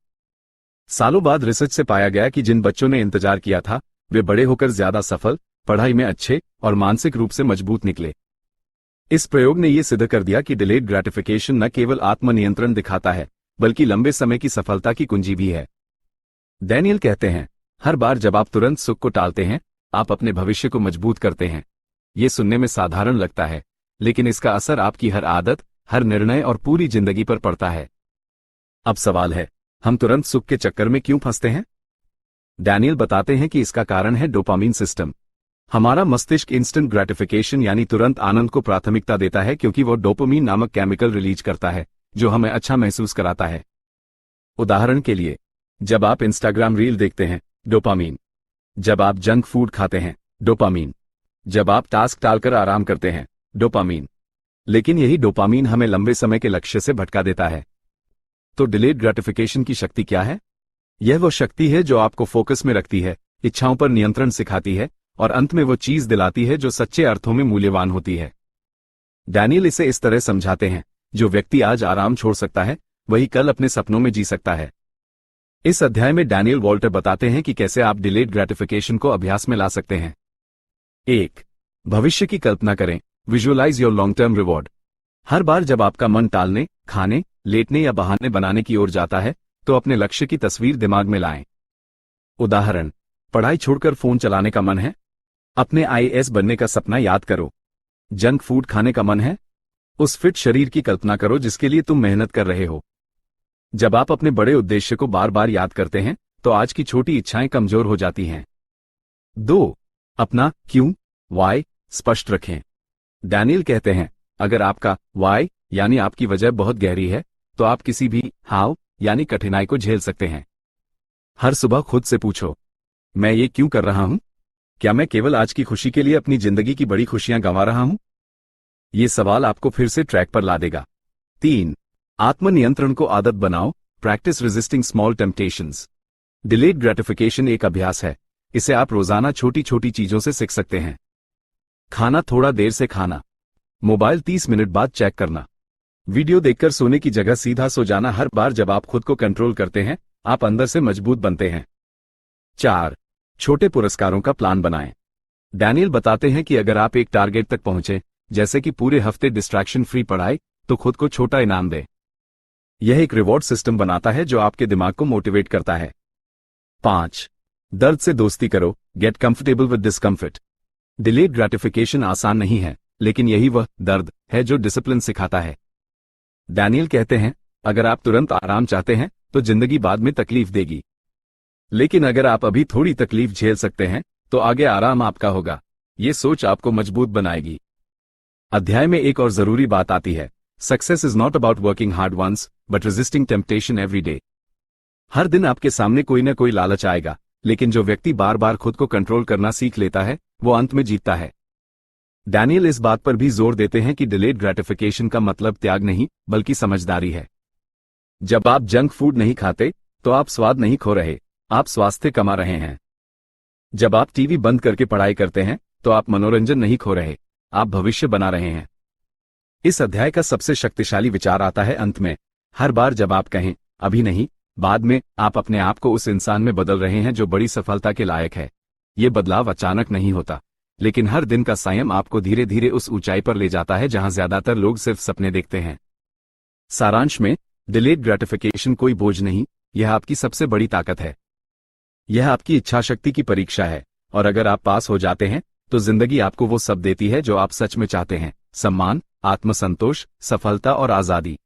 सालों बाद रिसर्च से पाया गया कि जिन बच्चों ने इंतजार किया था, वे बड़े होकर ज्यादा सफल, पढ़ाई में अच्छे और मानसिक रूप से मजबूत निकले। इस प्रयोग ने यह सिद्ध कर दिया कि डिलेड ग्रेटिफिकेशन न केवल आत्मनियंत्रण दिखाता है, बल्कि लंबे समय की सफलता की कुंजी भी है। डैनियल कहते हैं, हर बार जब आप तुरंत सुख को टालते हैं, आप अपने भविष्य को मजबूत करते हैं। ये सुनने में साधारण लगता है, लेकिन इसका असर आपकी हर आदत, हर निर्णय और पूरी जिंदगी पर पड़ता है। अब सवाल है, हम तुरंत सुख के चक्कर में क्यों फंसते हैं? डैनियल बताते हैं कि इसका कारण है डोपामीन सिस्टम। हमारा मस्तिष्क इंस्टेंट ग्रेटिफिकेशन यानी तुरंत आनंद को प्राथमिकता देता है, क्योंकि वो डोपामीन नामक केमिकल रिलीज करता है, जो हमें अच्छा महसूस कराता है। उदाहरण के लिए, जब आप इंस्टाग्राम रील देखते हैं, डोपामीन। जब आप जंक फूड खाते हैं, डोपामीन। जब आप टास्क टालकर आराम करते हैं, डोपामीन। लेकिन यही डोपामीन हमें लंबे समय के लक्ष्य से भटका देता है। तो डिलेड ग्रेटिफिकेशन की शक्ति क्या है? यह वो शक्ति है जो आपको फोकस में रखती है, इच्छाओं पर नियंत्रण सिखाती है और अंत में वो चीज दिलाती है जो सच्चे अर्थों में मूल्यवान होती है। डैनियल इसे इस तरह समझाते हैं, जो व्यक्ति आज आराम छोड़ सकता है, वही कल अपने सपनों में जी सकता है। इस अध्याय में डैनियल वॉल्टर बताते हैं कि कैसे आप डिलेड ग्रेटिफिकेशन को अभ्यास में ला सकते हैं। 1. भविष्य की कल्पना करें, visualise your long term reward. हर बार जब आपका मन टालने, खाने, लेटने या बहाने बनाने की ओर जाता है, तो अपने लक्ष्य की तस्वीर दिमाग में लाएं। उदाहरण, पढ़ाई छोड़कर फोन चलाने का मन है? अपने आईएएस बनने का सपना याद करो। जंक फूड खाने का मन है? उस फिट शरीर की कल्पना करो जिसके लिए तुम मेहनत कर रहे हो। जब आप अपने बड़े उद्देश्य को बार बार याद करते हैं तो आज की छोटी इच्छाएं कमजोर हो जाती हैं। 2. अपना क्यों वाई स्पष्ट रखें। डैनियल कहते हैं, अगर आपका वाई यानी आपकी वजह बहुत गहरी है तो आप किसी भी हाउ यानी कठिनाई को झेल सकते हैं। हर सुबह खुद से पूछो, मैं ये क्यों कर रहा हूं? क्या मैं केवल आज की खुशी के लिए अपनी जिंदगी की बड़ी खुशियां गंवा रहा हूं? ये सवाल आपको फिर से ट्रैक पर ला देगा। 3. आत्मनियंत्रण को आदत बनाओ, practice resisting small temptations. Delayed gratification एक अभ्यास है, इसे आप रोजाना छोटी छोटी चीजों से सीख सकते हैं। खाना थोड़ा देर से खाना, मोबाइल 30 मिनट बाद चेक करना, वीडियो देखकर सोने की जगह सीधा सो जाना। हर बार जब आप खुद को कंट्रोल करते हैं आप अंदर से मजबूत बनते हैं। 4. छोटे पुरस्कारों का प्लान बनाएं। डैनियल बताते हैं कि अगर आप एक टारगेट तक पहुंचे, जैसे कि पूरे हफ्ते डिस्ट्रैक्शन फ्री पढ़ाई, तो खुद को छोटा इनाम दें। यह एक रिवॉर्ड सिस्टम बनाता है जो आपके दिमाग को मोटिवेट करता है। 5. दर्द से दोस्ती करो, get comfortable with discomfort. Delayed gratification आसान नहीं है, लेकिन यही वह दर्द है जो डिसिप्लिन सिखाता है। डैनियल कहते हैं, अगर आप तुरंत आराम चाहते हैं तो जिंदगी बाद में तकलीफ देगी, लेकिन अगर आप अभी थोड़ी तकलीफ झेल सकते हैं तो आगे आराम आपका होगा। ये सोच आपको मजबूत बनाएगी। अध्याय में एक और जरूरी बात आती है, success is not about working hard once but resisting temptation every day. हर दिन आपके सामने कोई न कोई लालच आएगा, लेकिन जो व्यक्ति बार बार खुद को कंट्रोल करना सीख लेता है वो अंत में जीतता है। डैनियल इस बात पर भी जोर देते हैं कि डिलेड ग्रेटिफिकेशन का मतलब त्याग नहीं बल्कि समझदारी है। जब आप जंक फूड नहीं खाते तो आप स्वाद नहीं खो रहे, आप स्वास्थ्य कमा रहे हैं। जब आप टीवी बंद करके पढ़ाई करते हैं तो आप मनोरंजन नहीं खो रहे, आप भविष्य बना रहे हैं। इस अध्याय का सबसे शक्तिशाली विचार आता है अंत में। हर बार जब आप कहें अभी नहीं बाद में, आप अपने आप को उस इंसान में बदल रहे हैं जो बड़ी सफलता के लायक है। ये बदलाव अचानक नहीं होता, लेकिन हर दिन का संयम आपको धीरे धीरे उस ऊंचाई पर ले जाता है जहां ज्यादातर लोग सिर्फ सपने देखते हैं। सारांश में, डिलेड ग्रेटिफिकेशन कोई बोझ नहीं, यह आपकी सबसे बड़ी ताकत है। यह आपकी इच्छा शक्ति की परीक्षा है, और अगर आप पास हो जाते हैं तो जिंदगी आपको वो सब देती है जो आप सच में चाहते हैं, सम्मान, आत्मसंतोष, सफलता और आजादी।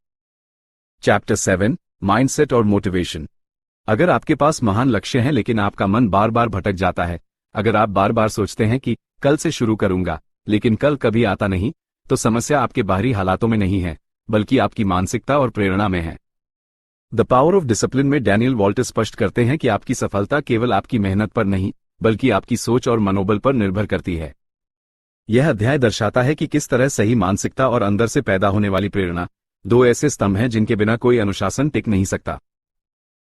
चैप्टर 7, माइंडसेट और मोटिवेशन। अगर आपके पास महान लक्ष्य हैं लेकिन आपका मन बार बार भटक जाता है, अगर आप बार बार सोचते हैं कि कल से शुरू करूंगा लेकिन कल कभी आता नहीं, तो समस्या आपके बाहरी हालातों में नहीं है बल्कि आपकी मानसिकता और प्रेरणा में है। द पावर ऑफ डिसिप्लिन में डैनियल वॉल्ट स्पष्ट करते हैं कि आपकी सफलता केवल आपकी मेहनत पर नहीं बल्कि आपकी सोच और मनोबल पर निर्भर करती है। यह अध्याय दर्शाता है कि किस तरह सही मानसिकता और अंदर से पैदा होने वाली प्रेरणा, दो ऐसे स्तंभ हैं जिनके बिना कोई अनुशासन टिक नहीं सकता।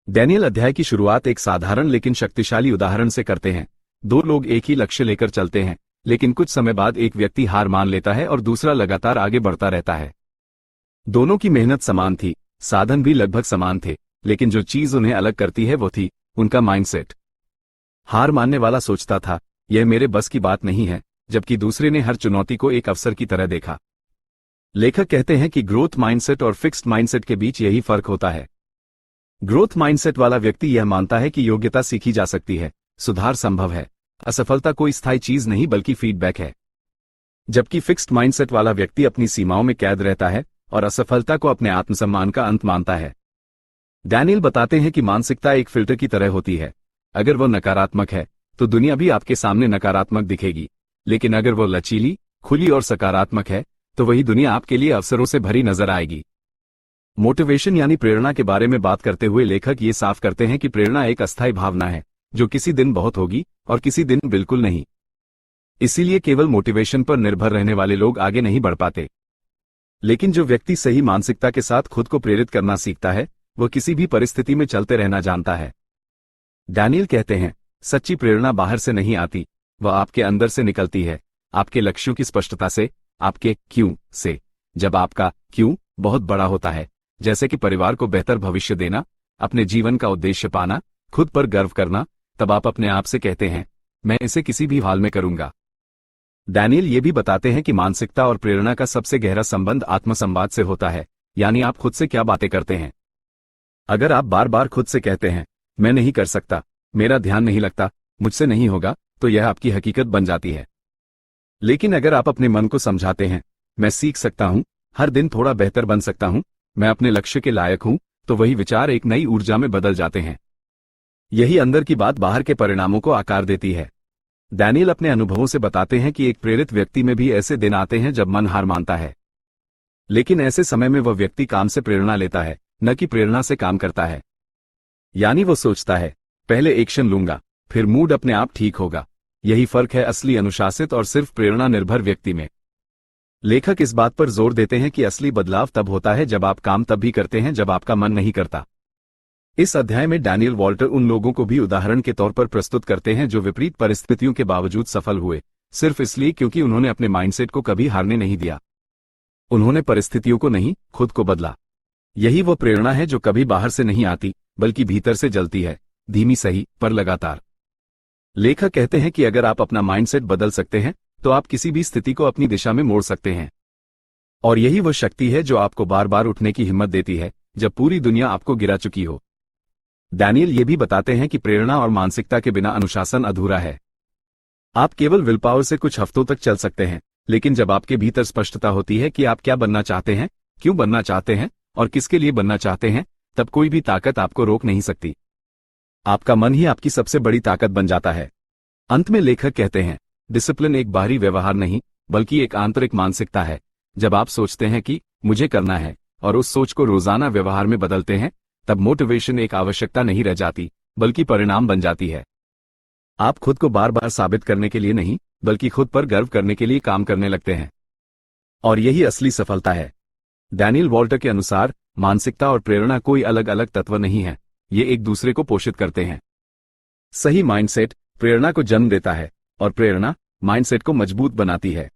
डैनियल अध्याय की शुरुआत एक साधारण लेकिन शक्तिशाली उदाहरण से करते हैं। दो लोग एक ही लक्ष्य लेकर चलते हैं, लेकिन कुछ समय बाद एक व्यक्ति हार मान लेता है और दूसरा लगातार आगे बढ़ता रहता है। दोनों की मेहनत समान थी, साधन भी लगभग समान थे, लेकिन जो चीज उन्हें अलग करती है वो थी उनका माइंडसेट। हार मानने वाला सोचता था, यह मेरे बस की बात नहीं है, जबकि दूसरे ने हर चुनौती को एक अवसर की तरह देखा। लेखक कहते हैं कि ग्रोथ माइंडसेट और फिक्स्ड माइंडसेट के बीच यही फर्क होता है। ग्रोथ माइंडसेट वाला व्यक्ति यह मानता है कि योग्यता सीखी जा सकती है, सुधार संभव है, असफलता कोई स्थायी चीज नहीं बल्कि फीडबैक है। जबकि फिक्स्ड माइंडसेट वाला व्यक्ति अपनी सीमाओं में कैद रहता है और असफलता को अपने आत्मसम्मान का अंत मानता है। डैनियल बताते हैं कि मानसिकता एक फिल्टर की तरह होती है। अगर वो नकारात्मक है तो दुनिया भी आपके सामने नकारात्मक दिखेगी, लेकिन अगर वो लचीली, खुली और सकारात्मक है तो वही दुनिया आपके लिए अवसरों से भरी नजर आएगी। मोटिवेशन यानी प्रेरणा के बारे में बात करते हुए लेखक ये साफ करते हैं कि प्रेरणा एक अस्थायी भावना है जो किसी दिन बहुत होगी और किसी दिन बिल्कुल नहीं। इसीलिए केवल मोटिवेशन पर निर्भर रहने वाले लोग आगे नहीं बढ़ पाते। लेकिन जो व्यक्ति सही मानसिकता के साथ खुद को प्रेरित करना सीखता है वह किसी भी परिस्थिति में चलते रहना जानता है। डैनियल कहते हैं, सच्ची प्रेरणा बाहर से नहीं आती, वह आपके अंदर से निकलती है, आपके लक्ष्यों की स्पष्टता से, आपके क्यों से। जब आपका क्यों बहुत बड़ा होता है, जैसे कि परिवार को बेहतर भविष्य देना, अपने जीवन का उद्देश्य पाना, खुद पर गर्व करना, तब आप अपने आप से कहते हैं, मैं इसे किसी भी हाल में करूंगा। डैनियल ये भी बताते हैं कि मानसिकता और प्रेरणा का सबसे गहरा संबंध आत्मसंवाद से होता है, यानी आप खुद से क्या बातें करते हैं। अगर आप बार बार खुद से कहते हैं, मैं नहीं कर सकता, मेरा ध्यान नहीं लगता, मुझसे नहीं होगा, तो यह आपकी हकीकत बन जाती है। लेकिन अगर आप अपने मन को समझाते हैं, मैं सीख सकता हूं, हर दिन थोड़ा बेहतर बन सकता हूं, मैं अपने लक्ष्य के लायक हूं, तो वही विचार एक नई ऊर्जा में बदल जाते हैं। यही अंदर की बात बाहर के परिणामों को आकार देती है। डैनियल अपने अनुभवों से बताते हैं कि एक प्रेरित व्यक्ति में भी ऐसे दिन आते हैं जब मन हार मानता है, लेकिन ऐसे समय में वह व्यक्ति काम से प्रेरणा लेता है, न कि प्रेरणा से काम करता है। यानी वो सोचता है, पहले एक्शन लूंगा, फिर मूड अपने आप ठीक होगा। यही फर्क है असली अनुशासित और सिर्फ प्रेरणा निर्भर व्यक्ति में। लेखक इस बात पर जोर देते हैं कि असली बदलाव तब होता है जब आप काम तब भी करते हैं जब आपका मन नहीं करता। इस अध्याय में डैनियल वॉल्टर उन लोगों को भी उदाहरण के तौर पर प्रस्तुत करते हैं जो विपरीत परिस्थितियों के बावजूद सफल हुए, सिर्फ इसलिए क्योंकि उन्होंने अपने माइंडसेट को कभी हारने नहीं दिया। उन्होंने परिस्थितियों को नहीं, खुद को बदला। यही वो प्रेरणा है जो कभी बाहर से नहीं आती, बल्कि भीतर से जलती है, धीमी सही पर लगातार। लेखक कहते हैं कि अगर आप अपना माइंडसेट बदल सकते हैं तो आप किसी भी स्थिति को अपनी दिशा में मोड़ सकते हैं। और यही वो शक्ति है जो आपको बार बार उठने की हिम्मत देती है जब पूरी दुनिया आपको गिरा चुकी हो। डैनियल ये भी बताते हैं कि प्रेरणा और मानसिकता के बिना अनुशासन अधूरा है। आप केवल विल पावर से कुछ हफ्तों तक चल सकते हैं, लेकिन जब आपके भीतर स्पष्टता होती है कि आप क्या बनना चाहते हैं, क्यों बनना चाहते हैं और किसके लिए बनना चाहते हैं, तब कोई भी ताकत आपको रोक नहीं सकती। आपका मन ही आपकी सबसे बड़ी ताकत बन जाता है। अंत में लेखक कहते हैं, डिसिप्लिन एक बाहरी व्यवहार नहीं, बल्कि एक आंतरिक मानसिकता है। जब आप सोचते हैं कि मुझे करना है और उस सोच को रोजाना व्यवहार में बदलते हैं, तब मोटिवेशन एक आवश्यकता नहीं रह जाती, बल्कि परिणाम बन जाती है। आप खुद को बार बार साबित करने के लिए नहीं, बल्कि खुद पर गर्व करने के लिए काम करने लगते हैं। और यही असली सफलता है। डैनियल वॉल्टर के अनुसार मानसिकता और प्रेरणा कोई अलग अलग तत्व नहीं है, ये एक दूसरे को पोषित करते हैं। सही माइंडसेट प्रेरणा को जन्म देता है और प्रेरणा माइंडसेट को मजबूत बनाती है।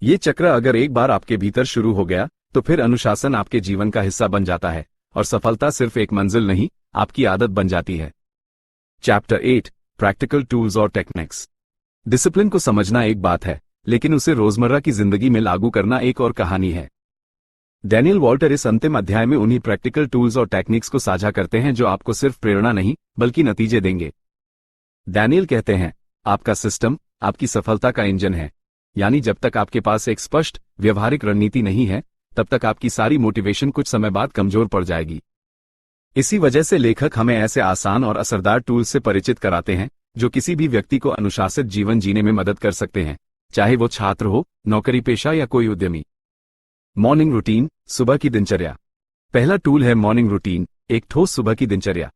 ये चक्र अगर एक बार आपके भीतर शुरू हो गया तो फिर अनुशासन आपके जीवन का हिस्सा बन जाता है और सफलता सिर्फ एक मंजिल नहीं, आपकी आदत बन जाती है। चैप्टर 8 प्रैक्टिकल टूल्स और टेक्निक्स। डिसिप्लिन को समझना एक बात है, लेकिन उसे रोजमर्रा की जिंदगी में लागू करना एक और कहानी है। डैनियल वॉल्टर इस अंतिम अध्याय में उन्हीं प्रैक्टिकल टूल्स और टेक्निक्स को साझा करते हैं जो आपको सिर्फ प्रेरणा नहीं, बल्कि नतीजे देंगे। डैनियल कहते हैं, आपका सिस्टम आपकी सफलता का इंजन है। यानी जब तक आपके पास एक स्पष्ट व्यवहारिक रणनीति नहीं है, तब तक आपकी सारी मोटिवेशन कुछ समय बाद कमजोर पड़ जाएगी। इसी वजह से लेखक हमें ऐसे आसान और असरदार टूल्स से परिचित कराते हैं जो किसी भी व्यक्ति को अनुशासित जीवन जीने में मदद कर सकते हैं, चाहे वो छात्र हो, नौकरी पेशा या कोई उद्यमी। मॉर्निंग रूटीन, सुबह की दिनचर्या। पहला टूल है मॉर्निंग रूटीन, एक ठोस सुबह की दिनचर्या।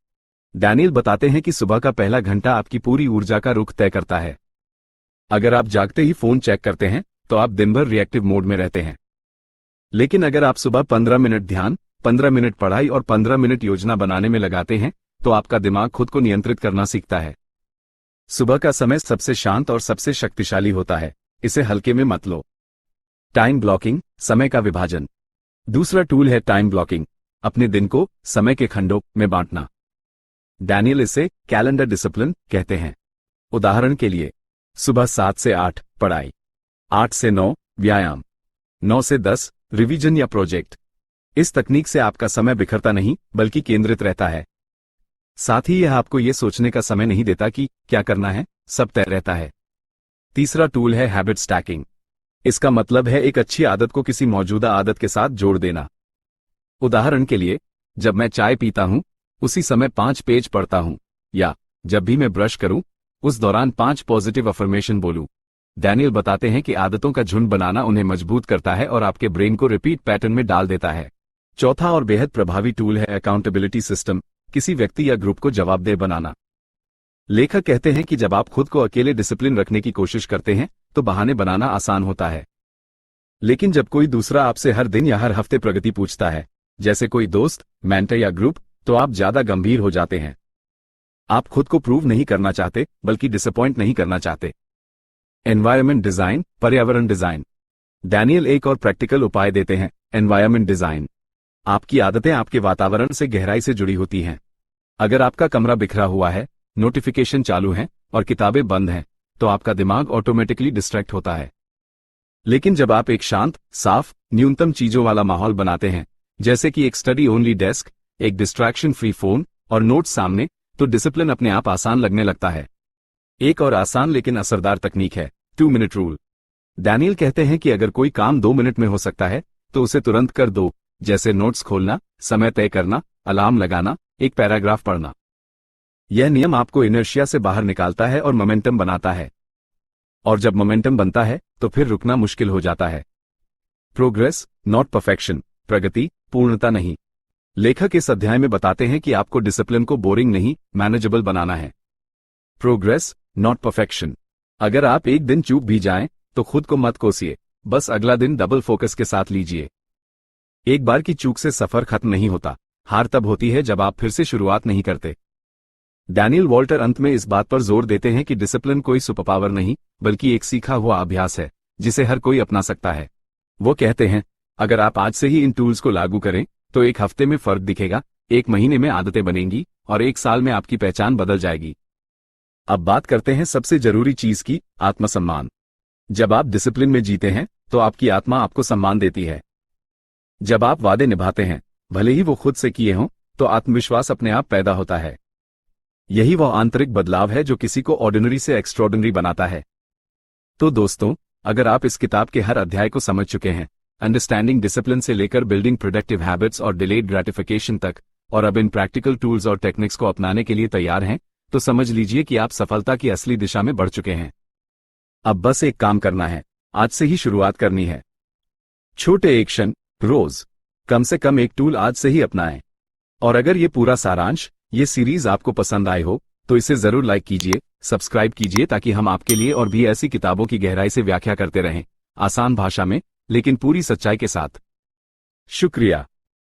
डैनियल बताते हैं कि सुबह का पहला घंटा आपकी पूरी ऊर्जा का रुख तय करता है। अगर आप जागते ही फोन चेक करते हैं तो आप दिन भर रिएक्टिव मोड में रहते हैं। लेकिन अगर आप सुबह 15 मिनट ध्यान, 15 मिनट पढ़ाई और 15 मिनट योजना बनाने में लगाते हैं तो आपका दिमाग खुद को नियंत्रित करना सीखता है। सुबह का समय सबसे शांत और सबसे शक्तिशाली होता है, इसे हल्के में मत लो। टाइम ब्लॉकिंग, समय का विभाजन। दूसरा टूल है टाइम ब्लॉकिंग, अपने दिन को समय के खंडों में बांटना। डैनियल इसे कैलेंडर डिसिप्लिन कहते हैं। उदाहरण के लिए, सुबह 7 से 8 पढ़ाई, 8 से 9 व्यायाम, 9 से 10 रिवीजन या प्रोजेक्ट। इस तकनीक से आपका समय बिखरता नहीं, बल्कि केंद्रित रहता है। साथ ही यह आपको यह सोचने का समय नहीं देता कि क्या करना है, सब तय रहता है। तीसरा टूल है हैबिट स्टैकिंग। इसका मतलब है एक अच्छी आदत को किसी मौजूदा आदत के साथ जोड़ देना। उदाहरण के लिए, जब मैं चाय पीता हूं उसी समय 5 पेज पढ़ता हूं, या जब भी मैं ब्रश करूं उस दौरान 5 पॉजिटिव अफर्मेशन बोलूं। डैनियल बताते हैं कि आदतों का झुंड बनाना उन्हें मजबूत करता है और आपके ब्रेन को रिपीट पैटर्न में डाल देता है। चौथा और बेहद प्रभावी टूल है अकाउंटेबिलिटी सिस्टम, किसी व्यक्ति या ग्रुप को जवाबदेह बनाना। लेखक कहते हैं कि जब आप खुद को अकेले डिसिप्लिन रखने की कोशिश करते हैं तो बहाने बनाना आसान होता है, लेकिन जब कोई दूसरा आपसे हर दिन या हर हफ्ते प्रगति पूछता है, जैसे कोई दोस्त, मेंटर या ग्रुप, तो आप ज्यादा गंभीर हो जाते हैं। आप खुद को प्रूव नहीं करना चाहते, बल्कि डिसअपॉइंट नहीं करना चाहते। एनवायरनमेंट डिजाइन, पर्यावरण डिजाइन। डैनियल एक और प्रैक्टिकल उपाय देते हैं, एनवायरनमेंट डिजाइन। आपकी आदतें आपके वातावरण से गहराई से जुड़ी होती हैं। अगर आपका कमरा बिखरा हुआ है, नोटिफिकेशन चालू हैं और किताबें बंद हैं, तो आपका दिमाग ऑटोमेटिकली डिस्ट्रैक्ट होता है। लेकिन जब आप एक शांत, साफ, न्यूनतम चीजों वाला माहौल बनाते हैं, जैसे कि एक स्टडी ओनली डेस्क, एक डिस्ट्रैक्शन फ्री फोन और नोट्स सामने, तो डिसिप्लिन अपने आप आसान लगने लगता है। एक और आसान लेकिन असरदार तकनीक है 2 मिनट रूल। डैनियल कहते हैं कि अगर कोई काम 2 मिनट में हो सकता है तो उसे तुरंत कर दो, जैसे नोट्स खोलना, समय तय करना, अलार्म लगाना, एक पैराग्राफ पढ़ना। यह नियम आपको इनर्शिया से बाहर निकालता है और मोमेंटम बनाता है। और जब मोमेंटम बनता है तो फिर रुकना मुश्किल हो जाता है। प्रोग्रेस, नॉट परफेक्शन, प्रगति, पूर्णता नहीं। लेखक इस अध्याय में बताते हैं कि आपको डिसिप्लिन को बोरिंग नहीं, मैनेजेबल बनाना है। Progress, not perfection. अगर आप एक दिन चूक भी जाएं, तो खुद को मत कोसिए, बस अगला दिन डबल फोकस के साथ लीजिए। एक बार की चूक से सफर खत्म नहीं होता, हार तब होती है जब आप फिर से शुरुआत नहीं करते। डैनियल वॉल्टर अंत में इस बात पर जोर देते हैं कि डिसिप्लिन कोई सुपरपावर नहीं, बल्कि एक सीखा हुआ अभ्यास है, जिसे हर कोई अपना सकता है। वो कहते हैं, अगर आप आज से ही इन टूल्स को लागू करें, तो एक हफ्ते में फर्क दिखेगा, एक महीने में आदतें बनेंगी, और एक साल में आपकी पहचान बदल जाएगी। अब बात करते हैं सबसे जरूरी चीज की, आत्मसम्मान। जब आप डिसिप्लिन में जीते हैं, तो आपकी आत्मा आपको सम्मान देती है। जब आप वादे निभाते हैं, भले ही वो खुद से किए हों, तो आत्मविश्वास अपने आप पैदा होता है। यही वह आंतरिक बदलाव है जो किसी को ऑर्डिनरी से एक्स्ट्रॉर्डिनरी बनाता है। तो दोस्तों, अगर आप इस किताब के हर अध्याय को समझ चुके हैं, अंडरस्टैंडिंग डिसिप्लिन से लेकर बिल्डिंग प्रोडक्टिव हैबिट्स और डिलेड ग्रेटिफिकेशन तक, और अब इन प्रैक्टिकल टूल्स और टेक्निक्स को अपनाने के लिए तैयार हैं, तो समझ लीजिए कि आप सफलता की असली दिशा में बढ़ चुके हैं। अब बस एक काम करना है, आज से ही शुरुआत करनी है। छोटे एक्शन, रोज कम से कम एक टूल आज से ही अपनाएं। और अगर ये पूरा सारांश, ये सीरीज आपको पसंद आए हो, तो इसे जरूर लाइक कीजिए, सब्सक्राइब कीजिए, ताकि हम आपके लिए और भी ऐसी किताबों की गहराई से व्याख्या करते रहें, आसान भाषा में, लेकिन पूरी सच्चाई के साथ। शुक्रिया।